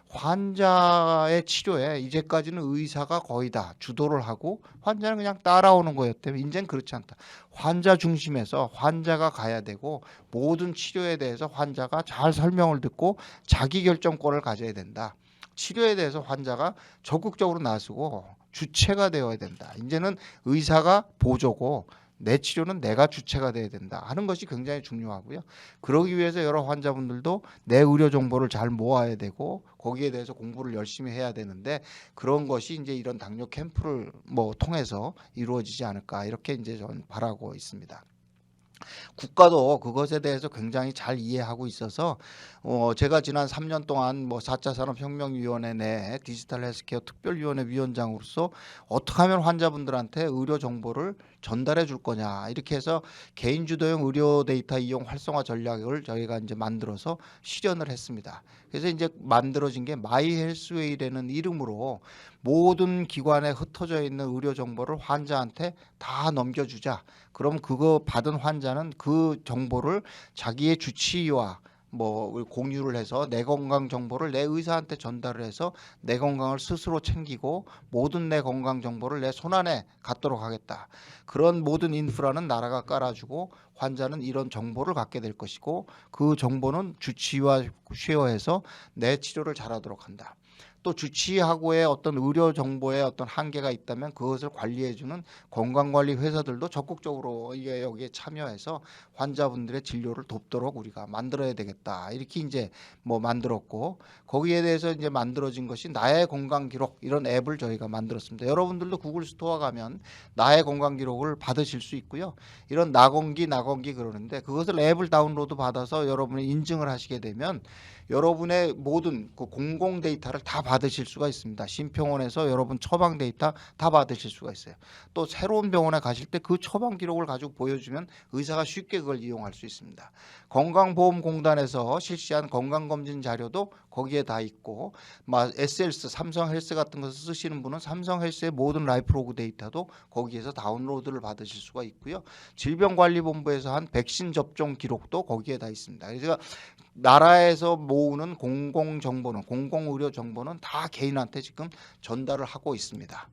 환자의 치료에 이제까지는 의사가 거의 다 주도를 하고 환자는 그냥 따라오는 거였다면 이제는 그렇지 않다. 환자 중심에서 환자가 가야 되고 모든 치료에 대해서 환자가 잘 설명을 듣고 자기 결정권을 가져야 된다. 치료에 대해서 환자가 적극적으로 나서고 주체가 되어야 된다. 이제는 의사가 보조고 내 치료는 내가 주체가 돼야 된다 하는 것이 굉장히 중요하고요. 그러기 위해서 여러 환자분들도 내 의료 정보를 잘 모아야 되고 거기에 대해서 공부를 열심히 해야 되는데, 그런 것이 이제 이런 당뇨 캠프를 통해서 이루어지지 않을까 이렇게 이제 저는 바라고 있습니다. 국가도 그것에 대해서 굉장히 잘 이해하고 있어서 제가 지난 3년 동안 4차 산업혁명위원회 내 디지털 헬스케어 특별위원회 위원장으로서 어떻게 하면 환자분들한테 의료 정보를 전달해 줄 거냐 이렇게 해서 개인 주도형 의료 데이터 이용 활성화 전략을 저희가 이제 만들어서 실현을 했습니다. 그래서 이제 만들어진 게 마이 헬스웨이라는 이름으로 모든 기관에 흩어져 있는 의료 정보를 환자한테 다 넘겨주자. 그럼 그거 받은 환자는 그 정보를 자기의 주치의와 공유를 해서 내 건강 정보를 내 의사한테 전달을 해서 내 건강을 스스로 챙기고 모든 내 건강 정보를 내 손안에 갖도록 하겠다. 그런 모든 인프라는 나라가 깔아주고 환자는 이런 정보를 갖게 될 것이고 그 정보는 주치의와 쉐어해서 내 치료를 잘하도록 한다. 또 주치의하고의 어떤 의료 정보에 어떤 한계가 있다면 그것을 관리해주는 건강관리 회사들도 적극적으로 여기에 참여해서 환자분들의 진료를 돕도록 우리가 만들어야 되겠다. 이렇게 이제 만들었고, 거기에 대해서 이제 만들어진 것이 나의 건강 기록 이런 앱을 저희가 만들었습니다. 여러분들도 구글 스토어 가면 나의 건강 기록을 받으실 수 있고요. 이런 나건기 그러는데 그것을 앱을 다운로드 받아서 여러분이 인증을 하시게 되면 여러분의 모든 그 공공 데이터를 다 받으실 수가 있습니다. 심평원에서 여러분 처방 데이터 다 받으실 수가 있어요. 또 새로운 병원에 가실 때 그 처방 기록을 가지고 보여주면 의사가 쉽게 그걸 이용할 수 있습니다. 건강보험공단에서 실시한 건강검진 자료도 거기에 다 있고, SLS, 삼성헬스 같은 것을 쓰시는 분은 삼성헬스의 모든 라이프로그 데이터도 거기에서 다운로드를 받으실 수가 있고요. 질병관리본부에서 한 백신 접종 기록도 거기에 다 있습니다. 그래서 나라에서 모으는 공공정보는, 공공의료 정보는 다 개인한테 지금 전달을 하고 있습니다.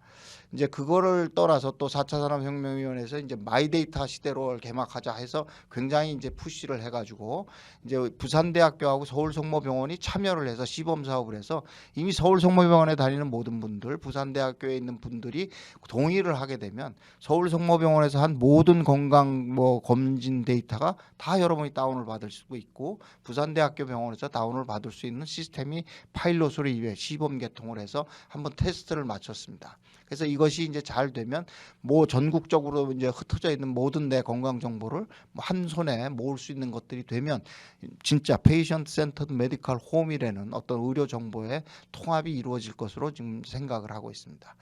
이제 그거를 떠나서 또 4차 산업혁명위원회에서 이제 마이데이터 시대로 개막하자 해서 굉장히 이제 푸시를 해가지고 이제 부산대학교하고 서울성모병원이 참여를 해서 시범 사업을 해서 이미 서울성모병원에 다니는 모든 분들, 부산대학교에 있는 분들이 동의를 하게 되면 서울성모병원에서 한 모든 건강 검진 데이터가 다 여러분이 다운을 받을 수 있고 부산대학교 병원에서 다운을 받을 수 있는 시스템이 파일럿으로 시범 개통을 해서 한번 테스트를 마쳤습니다. 그래서 이것이 이제 잘 되면 전국적으로 이제 흩어져 있는 모든 내 건강 정보를 한 손에 모을 수 있는 것들이 되면 진짜 페이션트 센터드 메디컬 홈이라는 어떤 의료 정보의 통합이 이루어질 것으로 지금 생각을 하고 있습니다.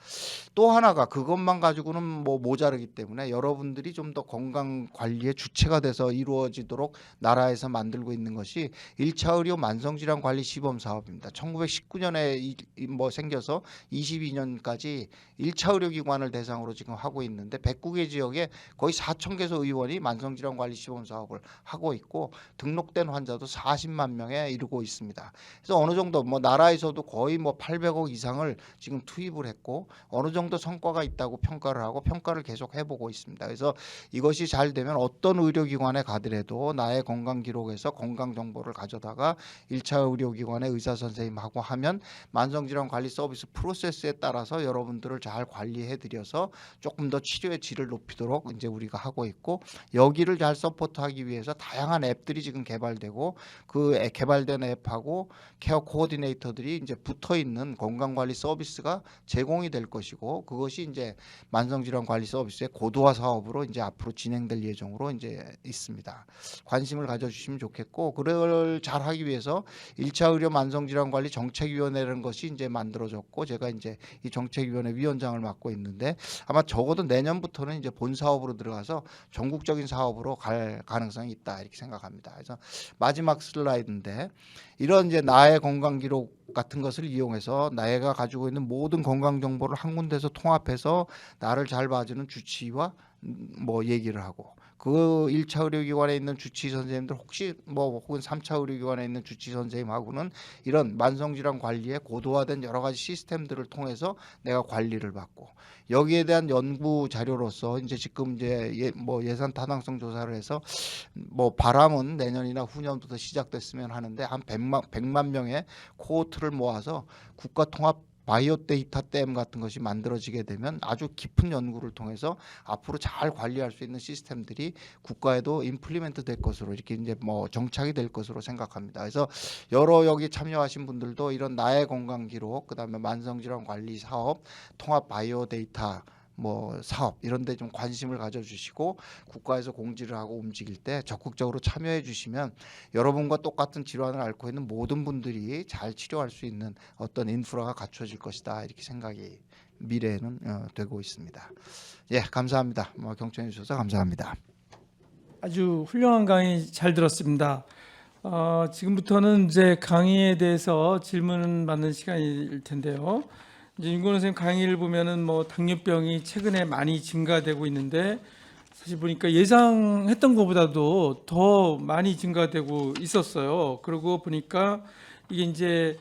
또 하나가 그것만 가지고는 모자르기 때문에 여러분들이 좀 더 건강 관리의 주체가 돼서 이루어지도록 나라에서 만들고 있는 것이 1차 의료 만성질환 관리 시범 사업입니다. 1919년에 생겨서 22년까지 1차 의료기관을 대상으로 지금 하고 있는데 109개 지역에 거의 4,000개소 의원이 만성질환 관리 시범 사업을 하고 있고 등록된 환자도 40만 명에 이르고 있습니다. 그래서 어느 정도 나라에서도 거의 800억 이상을 지금 투입을 했고 어느 정도 성과가 있다고 평가를 하고 평가를 계속 해보고 있습니다. 그래서 이것이 잘 되면 어떤 의료기관에 가더라도 나의 건강 기록에서 건강 정보를 가져다가 1차 의료기관의 의사 선생님하고 하면 만성질환 관리 서비스 프로세스에 따라서 여러분들을 잘 관리해드려서 조금 더 치료의 질을 높이도록 이제 우리가 하고 있고, 여기를 잘 서포트하기 위해서 다양한 앱들이 지금 개발되고 그 개발된 앱하고 케어 코어디네이터들이 이제 붙어 있는 건강관리 서비스가 제공이 될 것이고, 그것이 이제 만성질환 관리 서비스의 고도화 사업으로 이제 앞으로 진행될 예정으로 이제 있습니다. 관심을 가져주시면 좋겠고, 그걸 잘 하기 위해서 1차 의료 만성질환 관리 정책위원회라는 것이 이제 만들어졌고, 제가 이제 이 정책위원회 위원장 부위원장을 맡고 있는데 아마 적어도 내년부터는 이제 본 사업으로 들어가서 전국적인 사업으로 갈 가능성이 있다 이렇게 생각합니다. 그래서 마지막 슬라이드인데 이런 이제 나의 건강 기록 같은 것을 이용해서 내가 가지고 있는 모든 건강 정보를 한 군데서 통합해서 나를 잘 봐주는 주치의와 뭐 얘기를 하고 그 1차 의료기관에 있는 주치의 선생님들 혹시 뭐 혹은 3차 의료기관에 있는 주치의 선생님하고는 이런 만성질환 관리에 고도화된 여러 가지 시스템들을 통해서 내가 관리를 받고 여기에 대한 연구 자료로서 이제 지금 이제 뭐 예산 타당성 조사를 해서 뭐 바람은 내년이나 후년부터 시작됐으면 하는데 한 100만 명의 코호트를 모아서 국가 통합 바이오 데이터 댐 같은 것이 만들어지게 되면 아주 깊은 연구를 통해서 앞으로 잘 관리할 수 있는 시스템들이 국가에도 임플리멘트 될 것으로 이렇게 이제 뭐 정착이 될 것으로 생각합니다. 그래서 여러 여기 참여하신 분들도 이런 나의 건강 기록, 그다음에 만성질환 관리 사업, 통합 바이오 데이터 뭐 사업 이런 데 좀 관심을 가져주시고 국가에서 공지를 하고 움직일 때 적극적으로 참여해 주시면 여러분과 똑같은 질환을 앓고 있는 모든 분들이 잘 치료할 수 있는 어떤 인프라가 갖춰질 것이다 이렇게 생각이 미래에는 되고 있습니다. 예, 감사합니다. 뭐 경청해 주셔서 감사합니다. 아주 훌륭한 강의 잘 들었습니다. 지금부터는 이제 강의에 대해서 질문 받는 시간일 텐데요. 이제 윤건호 선생님 강의를 보면은 뭐 당뇨병이 최근에 많이 증가되고 있는데 사실 보니까 예상했던 것보다도 더 많이 증가되고 있었어요. 그러고 보니까 이게 이제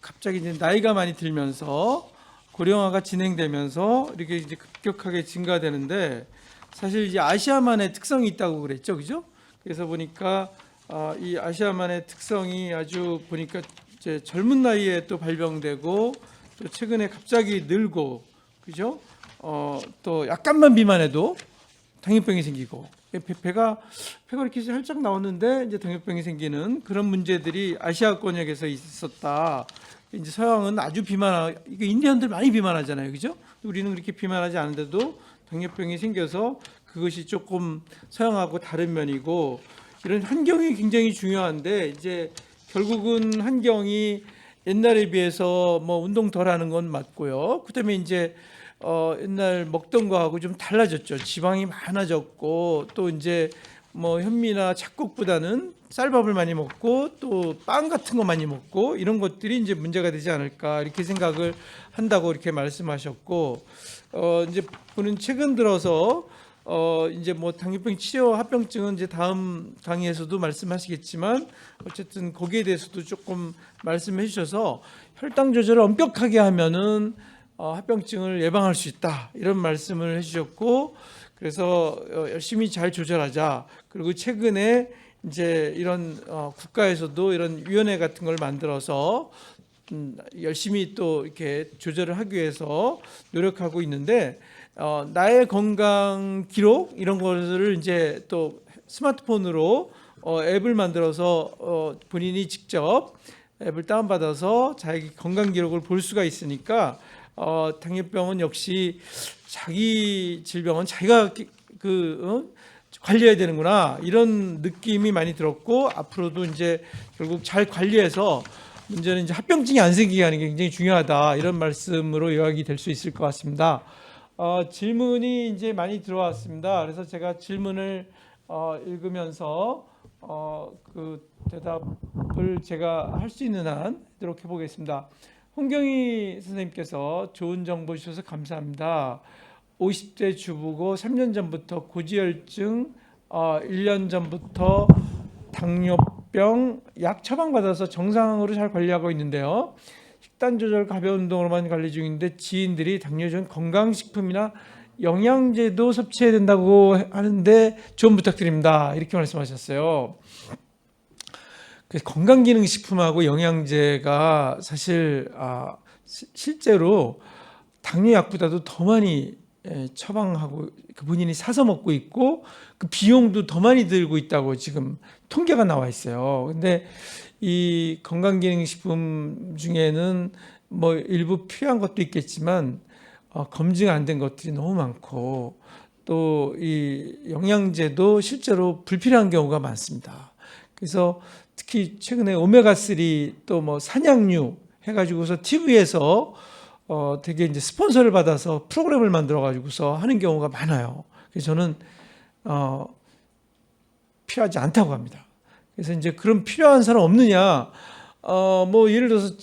갑자기 이제 나이가 많이 들면서 고령화가 진행되면서 이렇게 이제 급격하게 증가되는데 사실 이제 아시아만의 특성이 있다고 그랬죠, 그죠? 그래서 보니까 이 아시아만의 특성이 아주 보니까 이제 젊은 나이에 또 발병되고 또 최근에 갑자기 늘고, 그죠? 또 약간만 비만해도 당뇨병이 생기고 배가 이렇게 살짝 나왔는데 이제 당뇨병이 생기는 그런 문제들이 아시아권역에서 있었다. 이제 서양은 아주 이게 인디언들 많이 비만하잖아요, 그죠? 우리는 그렇게 비만하지 않은데도 당뇨병이 생겨서 그것이 조금 서양하고 다른 면이고 이런 환경이 굉장히 중요한데 이제 결국은 환경이 옛날에 비해서 뭐 운동 덜 하는 건 맞고요. 그다음에 이제 옛날 먹던 거하고 좀 달라졌죠. 지방이 많아졌고 또 이제 뭐 현미나 잡곡보다는 쌀밥을 많이 먹고 또 빵 같은 거 많이 먹고 이런 것들이 이제 문제가 되지 않을까 이렇게 생각을 한다고 이렇게 말씀하셨고 이제 보는 최근 들어서 이제 뭐 당뇨병 치료 합병증은 이제 다음 강의에서도 말씀하시겠지만 어쨌든 거기에 대해서도 조금 말씀해 주셔서 혈당 조절을 엄격하게 하면은 합병증을 예방할 수 있다 이런 말씀을 해주셨고 그래서 열심히 잘 조절하자. 그리고 최근에 이제 이런 국가에서도 이런 위원회 같은 걸 만들어서 열심히 또 이렇게 조절을 하기 위해서 노력하고 있는데 나의 건강 기록 이런 것을 이제 또 스마트폰으로 앱을 만들어서 본인이 직접 앱을 다운받아서 자기 건강 기록을 볼 수가 있으니까 당뇨병은 역시 자기 질병은 자기가 관리해야 되는구나 이런 느낌이 많이 들었고 앞으로도 이제 결국 잘 관리해서 문제는 이제 합병증이 안 생기게 하는 게 굉장히 중요하다 이런 말씀으로 요약이 될 수 있을 것 같습니다. 질문이 이제 많이 들어왔습니다. 그래서 제가 질문을 읽으면서 그 대답을 제가 할 수 있는 한 하도록 해보겠습니다. 홍경희 선생님께서 좋은 정보 주셔서 감사합니다. 50대 주부고 3년 전부터 고지혈증, 1년 전부터 당뇨병 약 처방받아서 정상으로 잘 관리하고 있는데요. 식단 조절 가벼운 운동으로만 관리 중인데 지인들이 당뇨 전 건강식품이나 영양제도 섭취해야 된다고 하는데 조언 부탁드립니다. 이렇게 말씀하셨어요. 건강기능식품하고 영양제가 사실 실제로 당뇨약보다도 더 많이 처방하고 본인이 사서 먹고 있고 그 비용도 더 많이 들고 있다고 지금 통계가 나와 있어요. 근데 이 건강기능식품 중에는 뭐 일부 필요한 것도 있겠지만 검증 안 된 것들이 너무 많고 또 이 영양제도 실제로 불필요한 경우가 많습니다. 그래서 특히 최근에 오메가3 또 뭐 산양류 해가지고서 TV에서 되게 이제 스폰서를 받아서 프로그램을 만들어 가지고서 하는 경우가 많아요. 그래서 저는 필요하지 않다고 합니다. 그래서 이제 그런 필요한 사람 없느냐? 뭐 예를 들어서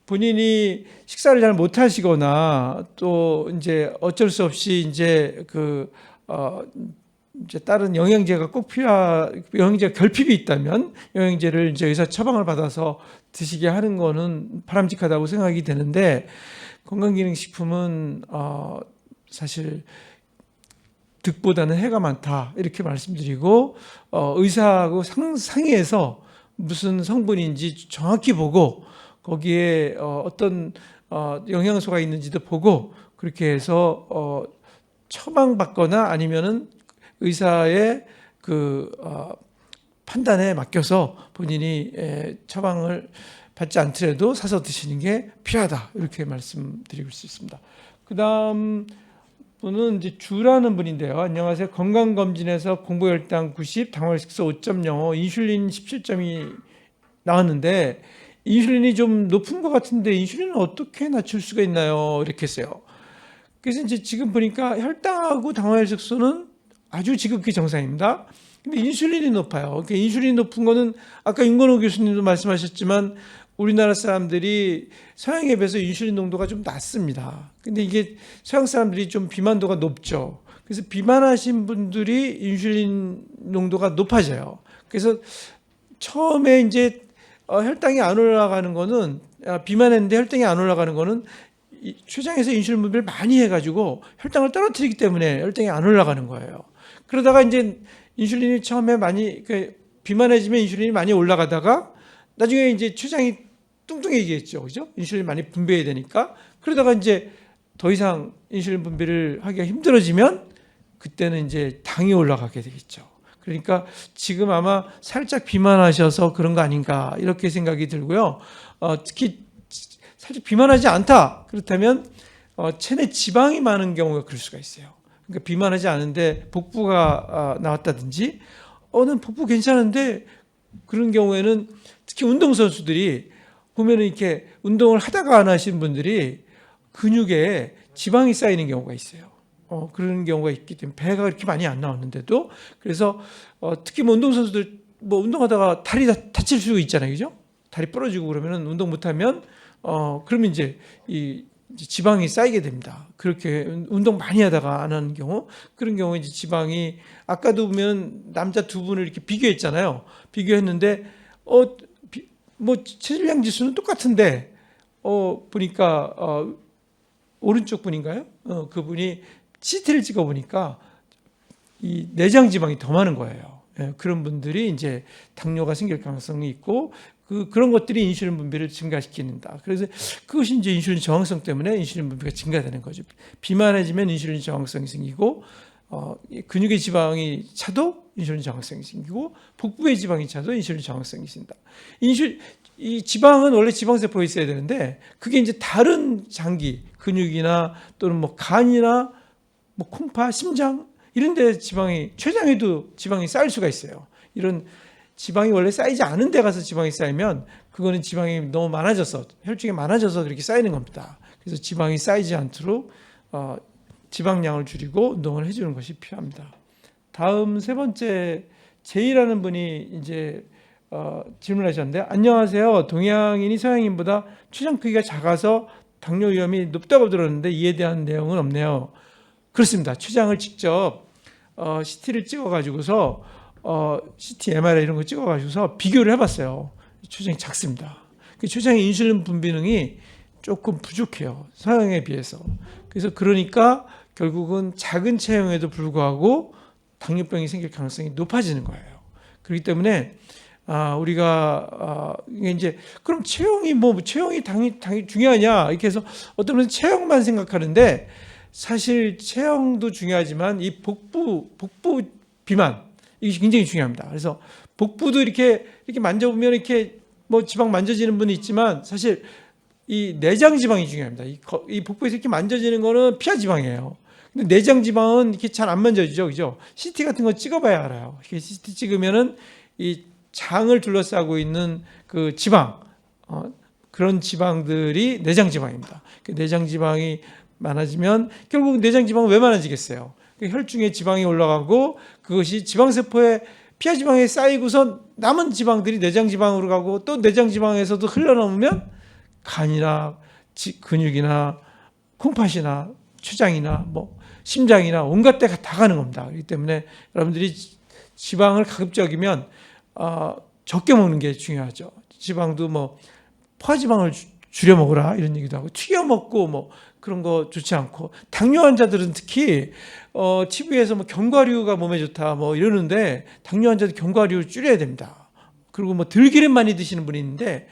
본인이 식사를 잘 못하시거나 또 이제 어쩔 수 없이 이제 이제 다른 영양제가 꼭 영양제 결핍이 있다면 영양제를 이제 의사 처방을 받아서 드시게 하는 거는 바람직하다고 생각이 되는데, 건강기능식품은 사실 득보다는 해가 많다 이렇게 말씀드리고, 의사하고 상의해서 무슨 성분인지 정확히 보고 거기에 어떤 영양소가 있는지도 보고 그렇게 해서 처방받거나 아니면은 의사의 판단에 맡겨서 본인이 처방을 받지 않더라도 사서 드시는 게 필요하다 이렇게 말씀드릴 수 있습니다. 그다음 분은 이제 주라는 분인데요. 안녕하세요. 건강검진에서 공복혈당 90, 당화혈색소 5.05, 인슐린 17점이 나왔는데 인슐린이 좀 높은 것 같은데 인슐린은 어떻게 낮출 수가 있나요? 이렇게 했어요. 그래서 이제 지금 보니까 혈당하고 당화혈색소는 아주 지극히 정상입니다. 근데 인슐린이 높아요. 그러니까 인슐린이 높은 거는 아까 윤건호 교수님도 말씀하셨지만 우리나라 사람들이 서양에 비해서 인슐린 농도가 좀 낮습니다. 근데 이게 서양 사람들이 좀 비만도가 높죠. 그래서 비만하신 분들이 인슐린 농도가 높아져요. 그래서 처음에 이제 혈당이 안 올라가는 거는, 비만했는데 혈당이 안 올라가는 거는 췌장에서 인슐린 분비를 많이 해가지고 혈당을 떨어뜨리기 때문에 혈당이 안 올라가는 거예요. 그러다가 이제 인슐린이 처음에 많이 비만해지면 인슐린이 많이 올라가다가 나중에 이제 췌장이 뚱뚱해지겠죠, 그죠? 인슐린 많이 분비해야 되니까. 그러다가 이제 더 이상 인슐린 분비를 하기가 힘들어지면 그때는 이제 당이 올라가게 되겠죠. 그러니까 지금 아마 살짝 비만하셔서 그런 거 아닌가 이렇게 생각이 들고요. 특히 살짝 비만하지 않다 그렇다면 체내 지방이 많은 경우가 그럴 수가 있어요. 그러니까 비만하지 않은데 복부가 나왔다든지, 난 복부 괜찮은데, 그런 경우에는 특히 운동선수들이 보면은 이렇게 운동을 하다가 안 하시는 분들이 근육에 지방이 쌓이는 경우가 있어요. 그런 경우가 있기 때문에 배가 그렇게 많이 안 나왔는데도. 그래서 특히 뭐 운동선수들 뭐 운동하다가 다리 다칠 수 있잖아요, 그죠? 다리 부러지고 그러면은 운동 못하면 그러면 이제 이 지방이 쌓이게 됩니다. 그렇게 운동 많이 하다가 안 하는 경우, 그런 경우에 이제 지방이, 아까도 보면 남자 두 분을 이렇게 비교했잖아요. 비교했는데 뭐 체질량 지수는 똑같은데 보니까 오른쪽 분인가요? 그분이 CT를 찍어 보니까 이 내장 지방이 더 많은 거예요. 그런 분들이 이제 당뇨가 생길 가능성이 있고, 그런 것들이 인슐린 분비를 증가시키는다. 그래서 그것이 이제 인슐린 저항성 때문에 인슐린 분비가 증가되는 거죠. 비만해지면 인슐린 저항성이 생기고, 근육의 지방이 차도 인슐린 저항성이 생기고, 복부의 지방이 차도 인슐린 저항성이 생긴다. 이 지방은 원래 지방세포에 있어야 되는데, 그게 이제 다른 장기, 근육이나 또는 뭐 간이나 뭐 콩파, 심장 이런 데 지방이, 췌장에도 지방이 쌓일 수가 있어요. 이런 지방이 원래 쌓이지 않은 데 가서 지방이 쌓이면 그거는 지방이 너무 많아져서, 혈중이 많아져서 그렇게 쌓이는 겁니다. 그래서 지방이 쌓이지 않도록 지방량을 줄이고 운동을 해주는 것이 필요합니다. 다음 세 번째, 제이라는 분이 이제 질문하셨는데, 안녕하세요. 동양인이 서양인보다 췌장 크기가 작아서 당뇨 위험이 높다고 들었는데 이에 대한 내용은 없네요. 그렇습니다. 췌장을 직접 CT를 찍어가지고서 CT, MRI 이런 거 찍어가지고서 비교를 해봤어요. 췌장이 작습니다. 췌장의 인슐린 분비능이 조금 부족해요, 서양에 비해서. 그래서 그러니까 결국은 작은 체형에도 불구하고 당뇨병이 생길 가능성이 높아지는 거예요. 그렇기 때문에 우리가 이게 이제 그럼 체형이 당이 중요하냐 이렇게 해서 어떤 분은 체형만 생각하는데, 사실 체형도 중요하지만 이 복부 비만, 이게 굉장히 중요합니다. 그래서 복부도 이렇게 만져보면 이렇게 뭐 지방 만져지는 분이 있지만 사실 이 내장 지방이 중요합니다. 이 복부에서 이렇게 만져지는 거는 피하 지방이에요. 근데 내장 지방은 이렇게 잘 안 만져지죠, 그죠? CT 같은 거 찍어봐야 알아요. 이렇게 CT 찍으면은 이 장을 둘러싸고 있는 그 지방, 그런 지방들이 내장 지방입니다. 그 내장 지방이 많아지면 결국 내장 지방은 왜 많아지겠어요? 혈중에 지방이 올라가고 그것이 지방세포에 피하 지방에 쌓이고선 남은 지방들이 내장 지방으로 가고 또 내장 지방에서도 흘러나오면 간이나 근육이나 콩팥이나 췌장이나 뭐 심장이나 온갖 데가 다 가는 겁니다. 그렇기 때문에 여러분들이 지방을 가급적이면 적게 먹는 게 중요하죠. 지방도 뭐 포화지방을 줄여 먹으라 이런 얘기도 하고 튀겨 먹고 뭐 그런 거 좋지 않고 당뇨 환자들은 특히 TV에서 뭐 견과류가 몸에 좋다 뭐 이러는데 당뇨 환자들 견과류 줄여야 됩니다. 그리고 뭐 들기름 많이 드시는 분이 있는데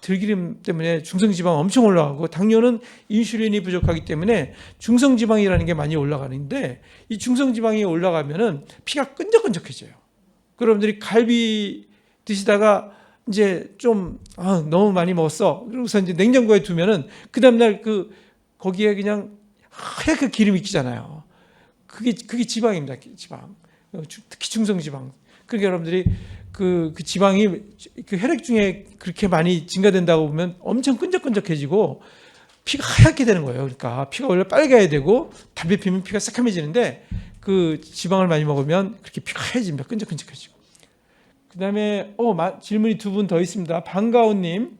들기름 때문에 중성지방 엄청 올라가고 당뇨는 인슐린이 부족하기 때문에 중성지방이라는 게 많이 올라가는데 이 중성지방이 올라가면은 피가 끈적끈적해져요. 여러분들이 갈비 드시다가 이제 좀 너무 많이 먹었어. 그러고서 이제 냉장고에 두면은 그 다음날 거기에 그냥 하얗게 기름이 끼잖아요. 그게 지방입니다. 지방. 특히 중성지방. 그러니까 여러분들이 그 지방이 그 혈액 중에 그렇게 많이 증가된다고 보면 엄청 끈적끈적해지고 피가 하얗게 되는 거예요. 그러니까 피가 원래 빨개야 되고 담배 피우면 피가 새카매지는데 그 지방을 많이 먹으면 그렇게 피가 하얘집니다. 끈적끈적해지고. 그다음에 질문이 두 분 더 있습니다. 방가온님,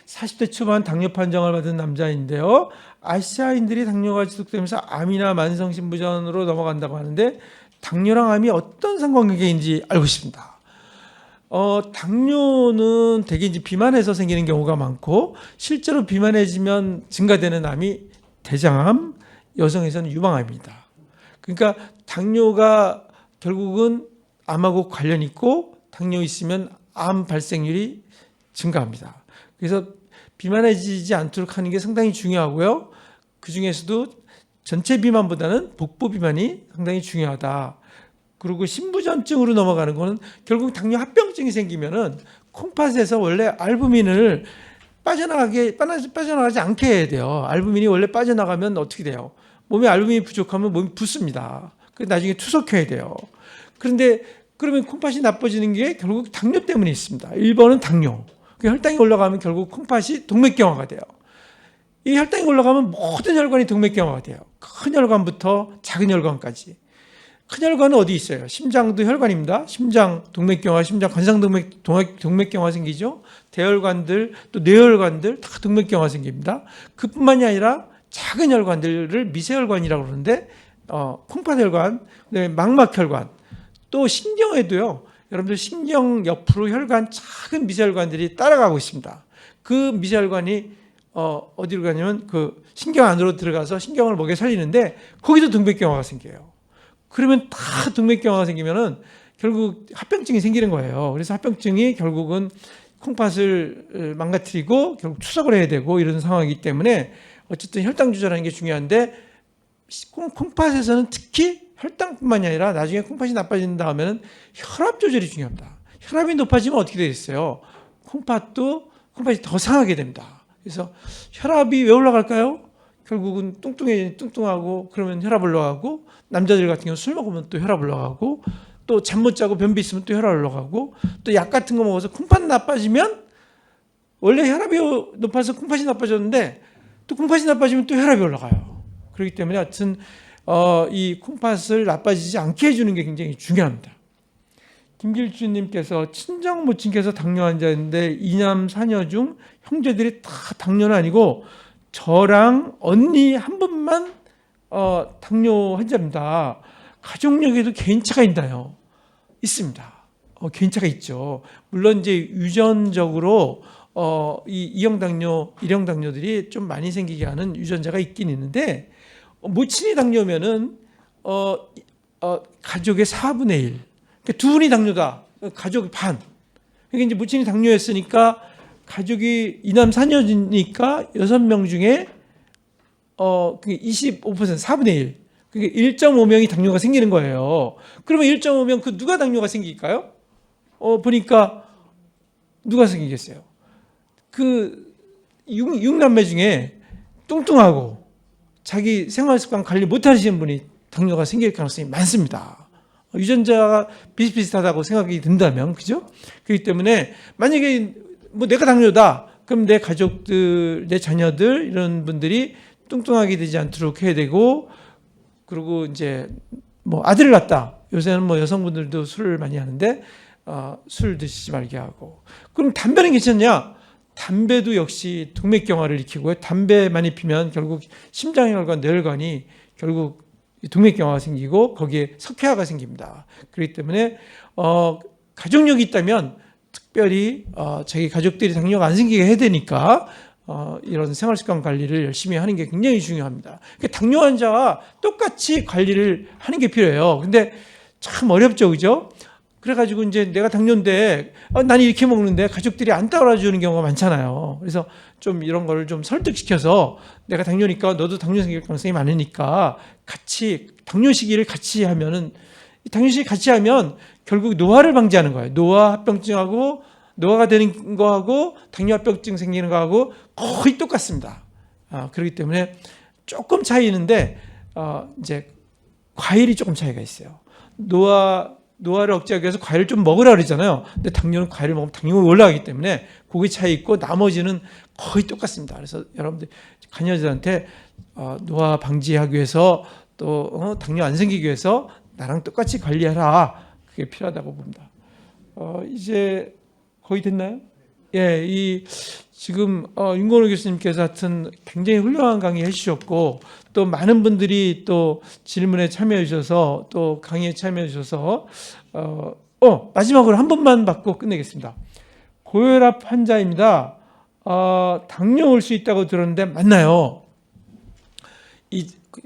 40대 초반 당뇨 판정을 받은 남자인데요. 아시아인들이 당뇨가 지속되면서 암이나 만성신부전으로 넘어간다고 하는데 당뇨랑 암이 어떤 상관관계인지 알고 싶습니다. 당뇨는 대개 이제 비만해서 생기는 경우가 많고 실제로 비만해지면 증가되는 암이 대장암, 여성에서는 유방암입니다. 그러니까 당뇨가 결국은 암하고 관련이 있고 당뇨 있으면 암 발생률이 증가합니다. 그래서 비만해지지 않도록 하는 게 상당히 중요하고요. 그 중에서도 전체 비만보다는 복부 비만이 상당히 중요하다. 그리고 신부전증으로 넘어가는 거는 결국 당뇨 합병증이 생기면은 콩팥에서 원래 알부민을 빠져나가지 않게 해야 돼요. 알부민이 원래 빠져나가면 어떻게 돼요? 몸에 알부민이 부족하면 몸이 붓습니다. 그래서 나중에 투석해야 돼요. 그런데 그러면 콩팥이 나빠지는 게 결국 당뇨 때문에 있습니다. 1번은 당뇨. 혈당이 올라가면 결국 콩팥이 동맥경화가 돼요. 이 혈당이 올라가면 모든 혈관이 동맥경화가 돼요. 큰 혈관부터 작은 혈관까지. 큰 혈관은 어디 있어요? 심장도 혈관입니다. 심장 동맥경화, 심장 동맥경화 생기죠. 대혈관들 또 뇌혈관들 다 동맥경화 생깁니다. 그뿐만이 아니라 작은 혈관들을 미세혈관이라고 그러는데 콩팥혈관, 그다음에 망막혈관, 또 신경에도요. 여러분들 신경 옆으로 혈관 작은 미세혈관들이 따라가고 있습니다. 그 미세혈관이 어디로 가냐면 그 신경 안으로 들어가서 신경을 먹여 살리는데 거기도 동맥경화가 생겨요. 그러면 다 동맥경화가 생기면은 결국 합병증이 생기는 거예요. 그래서 합병증이 결국은 콩팥을 망가뜨리고 결국 투석을 해야 되고 이런 상황이기 때문에 어쨌든 혈당 조절하는 게 중요한데 콩팥에서는 특히 혈당뿐만이 아니라 나중에 콩팥이 나빠진다 하면은 혈압 조절이 중요합니다. 혈압이 높아지면 어떻게 되겠어요? 콩팥이 더 상하게 됩니다. 그래서 혈압이 왜 올라갈까요? 결국은 뚱뚱하고 그러면 혈압 올라가고 남자들 같은 경우 술 먹으면 또 혈압 올라가고 또 잠 못 자고 변비 있으면 또 혈압 올라가고 또 약 같은 거 먹어서 콩팥 나빠지면 원래 혈압이 높아서 콩팥이 나빠졌는데 또 콩팥이 나빠지면 또 혈압이 올라가요. 그렇기 때문에 하여튼 이 콩팥을 나빠지지 않게 해주는 게 굉장히 중요합니다. 김길주님께서 친정 모친께서 당뇨 환자인데 2남 4녀 중 형제들이 다 당뇨는 아니고 저랑 언니 한 분만 당뇨 환자입니다. 가족력에도 개인차가 있나요? 있습니다. 개인차가 있죠. 물론 이제 유전적으로 이 2형 당뇨, 1형 당뇨들이 좀 많이 생기게 하는 유전자가 있긴 있는데 모친이 당뇨면은 가족의 4분의 1. 그러니까 두 분이 당뇨다. 가족 반. 그러니까 이제 모친이 당뇨였으니까 가족이 2남 4녀니까 6명 중에 25% 4분의 1. 그러니까 1.5명이 당뇨가 생기는 거예요. 그러면 1.5명 그 누가 당뇨가 생길까요? 보니까 누가 생기겠어요? 그 6남매 중에 뚱뚱하고 자기 생활습관 관리 못 하시는 분이 당뇨가 생길 가능성이 많습니다. 유전자가 비슷비슷하다고 생각이 든다면, 그죠? 그렇기 때문에 만약에 뭐 내가 당뇨다. 그럼 내 가족들, 내 자녀들 이런 분들이 뚱뚱하게 되지 않도록 해야 되고, 그리고 이제 뭐 아들을 낳았다. 요새는 뭐 여성분들도 술을 많이 하는데 술 드시지 말게 하고. 그럼 담배는 괜찮냐? 담배도 역시 동맥경화를 일으키고요. 담배 많이 피면 결국 심장혈관, 뇌혈관이 결국 동맥경화가 생기고 거기에 석회화가 생깁니다. 그렇기 때문에 가족력이 있다면 특별히 자기 가족들이 당뇨가 안 생기게 해야 되니까 이런 생활습관 관리를 열심히 하는 게 굉장히 중요합니다. 그러니까 당뇨 환자와 똑같이 관리를 하는 게 필요해요. 근데 참 어렵죠, 그죠? 그래가지고 이제 내가 당뇨인데 난 이렇게 먹는데 가족들이 안 따라주는 경우가 많잖아요. 그래서 좀 이런 걸 좀 설득시켜서 내가 당뇨니까 너도 당뇨 생길 가능성이 많으니까 같이 당뇨 시기를 같이 하면은 당뇨 시기 같이 하면 결국 노화를 방지하는 거예요. 노화 합병증하고 노화가 되는 거하고 당뇨합병증 생기는 거하고 거의 똑같습니다. 그렇기 때문에 조금 차이는데 이제 과일이 조금 차이가 있어요. 노화를 억제하기 위해서 과일을 좀 먹으라 그러잖아요. 근데 당뇨는 과일을 먹으면 당뇨가 올라가기 때문에 그게 차이 있고 나머지는 거의 똑같습니다. 그래서 여러분들 자녀들한테 노화 방지하기 위해서 또 당뇨 안 생기기 위해서 나랑 똑같이 관리하라. 그게 필요하다고 봅니다. 이제 거의 됐나요? 예, 지금 윤건호 교수님께서 하여튼 굉장히 훌륭한 강의 해주셨고 또 많은 분들이 또 질문에 참여해 주셔서 또 강의에 참여해 주셔서 마지막으로 한 번만 받고 끝내겠습니다. 고혈압 환자입니다. 당뇨 올 수 있다고 들었는데 맞나요?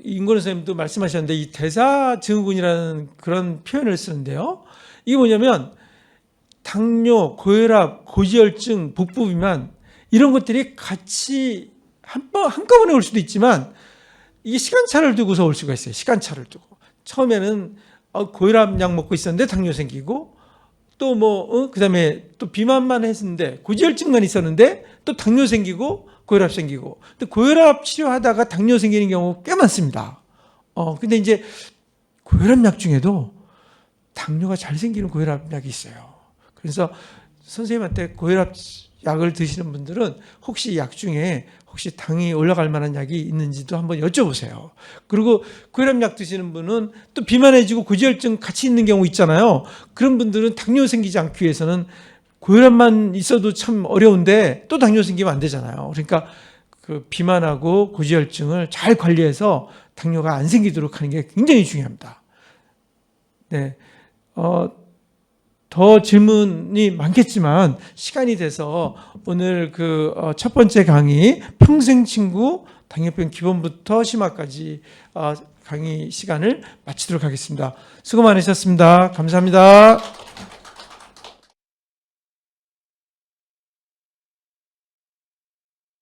윤건호 선생님도 말씀하셨는데 이 대사증후군이라는 그런 표현을 쓰는데요. 이게 뭐냐면 당뇨, 고혈압, 고지혈증, 복부비만 이런 것들이 같이 한꺼번에 올 수도 있지만 이게 시간차를 두고서 올 수가 있어요. 시간차를 두고. 처음에는 고혈압 약 먹고 있었는데 당뇨 생기고 또 그다음에 또 비만만 했는데 고지혈증만 있었는데 또 당뇨 생기고 고혈압 생기고. 근데 고혈압 치료하다가 당뇨 생기는 경우 꽤 많습니다. 근데 이제 고혈압 약 중에도 당뇨가 잘 생기는 고혈압 약이 있어요. 그래서 선생님한테 고혈압 약을 드시는 분들은 혹시 약 중에 혹시 당이 올라갈 만한 약이 있는지도 한번 여쭤보세요. 그리고 고혈압 약 드시는 분은 또 비만해지고 고지혈증 같이 있는 경우 있잖아요. 그런 분들은 당뇨 생기지 않기 위해서는 고혈압만 있어도 참 어려운데 또 당뇨 생기면 안 되잖아요. 그러니까 그 비만하고 고지혈증을 잘 관리해서 당뇨가 안 생기도록 하는 게 굉장히 중요합니다. 네. 더 질문이 많겠지만 시간이 돼서 오늘 그 첫 번째 강의 평생 친구 당뇨병 기본부터 심화까지 강의 시간을 마치도록 하겠습니다. 수고 많으셨습니다. 감사합니다.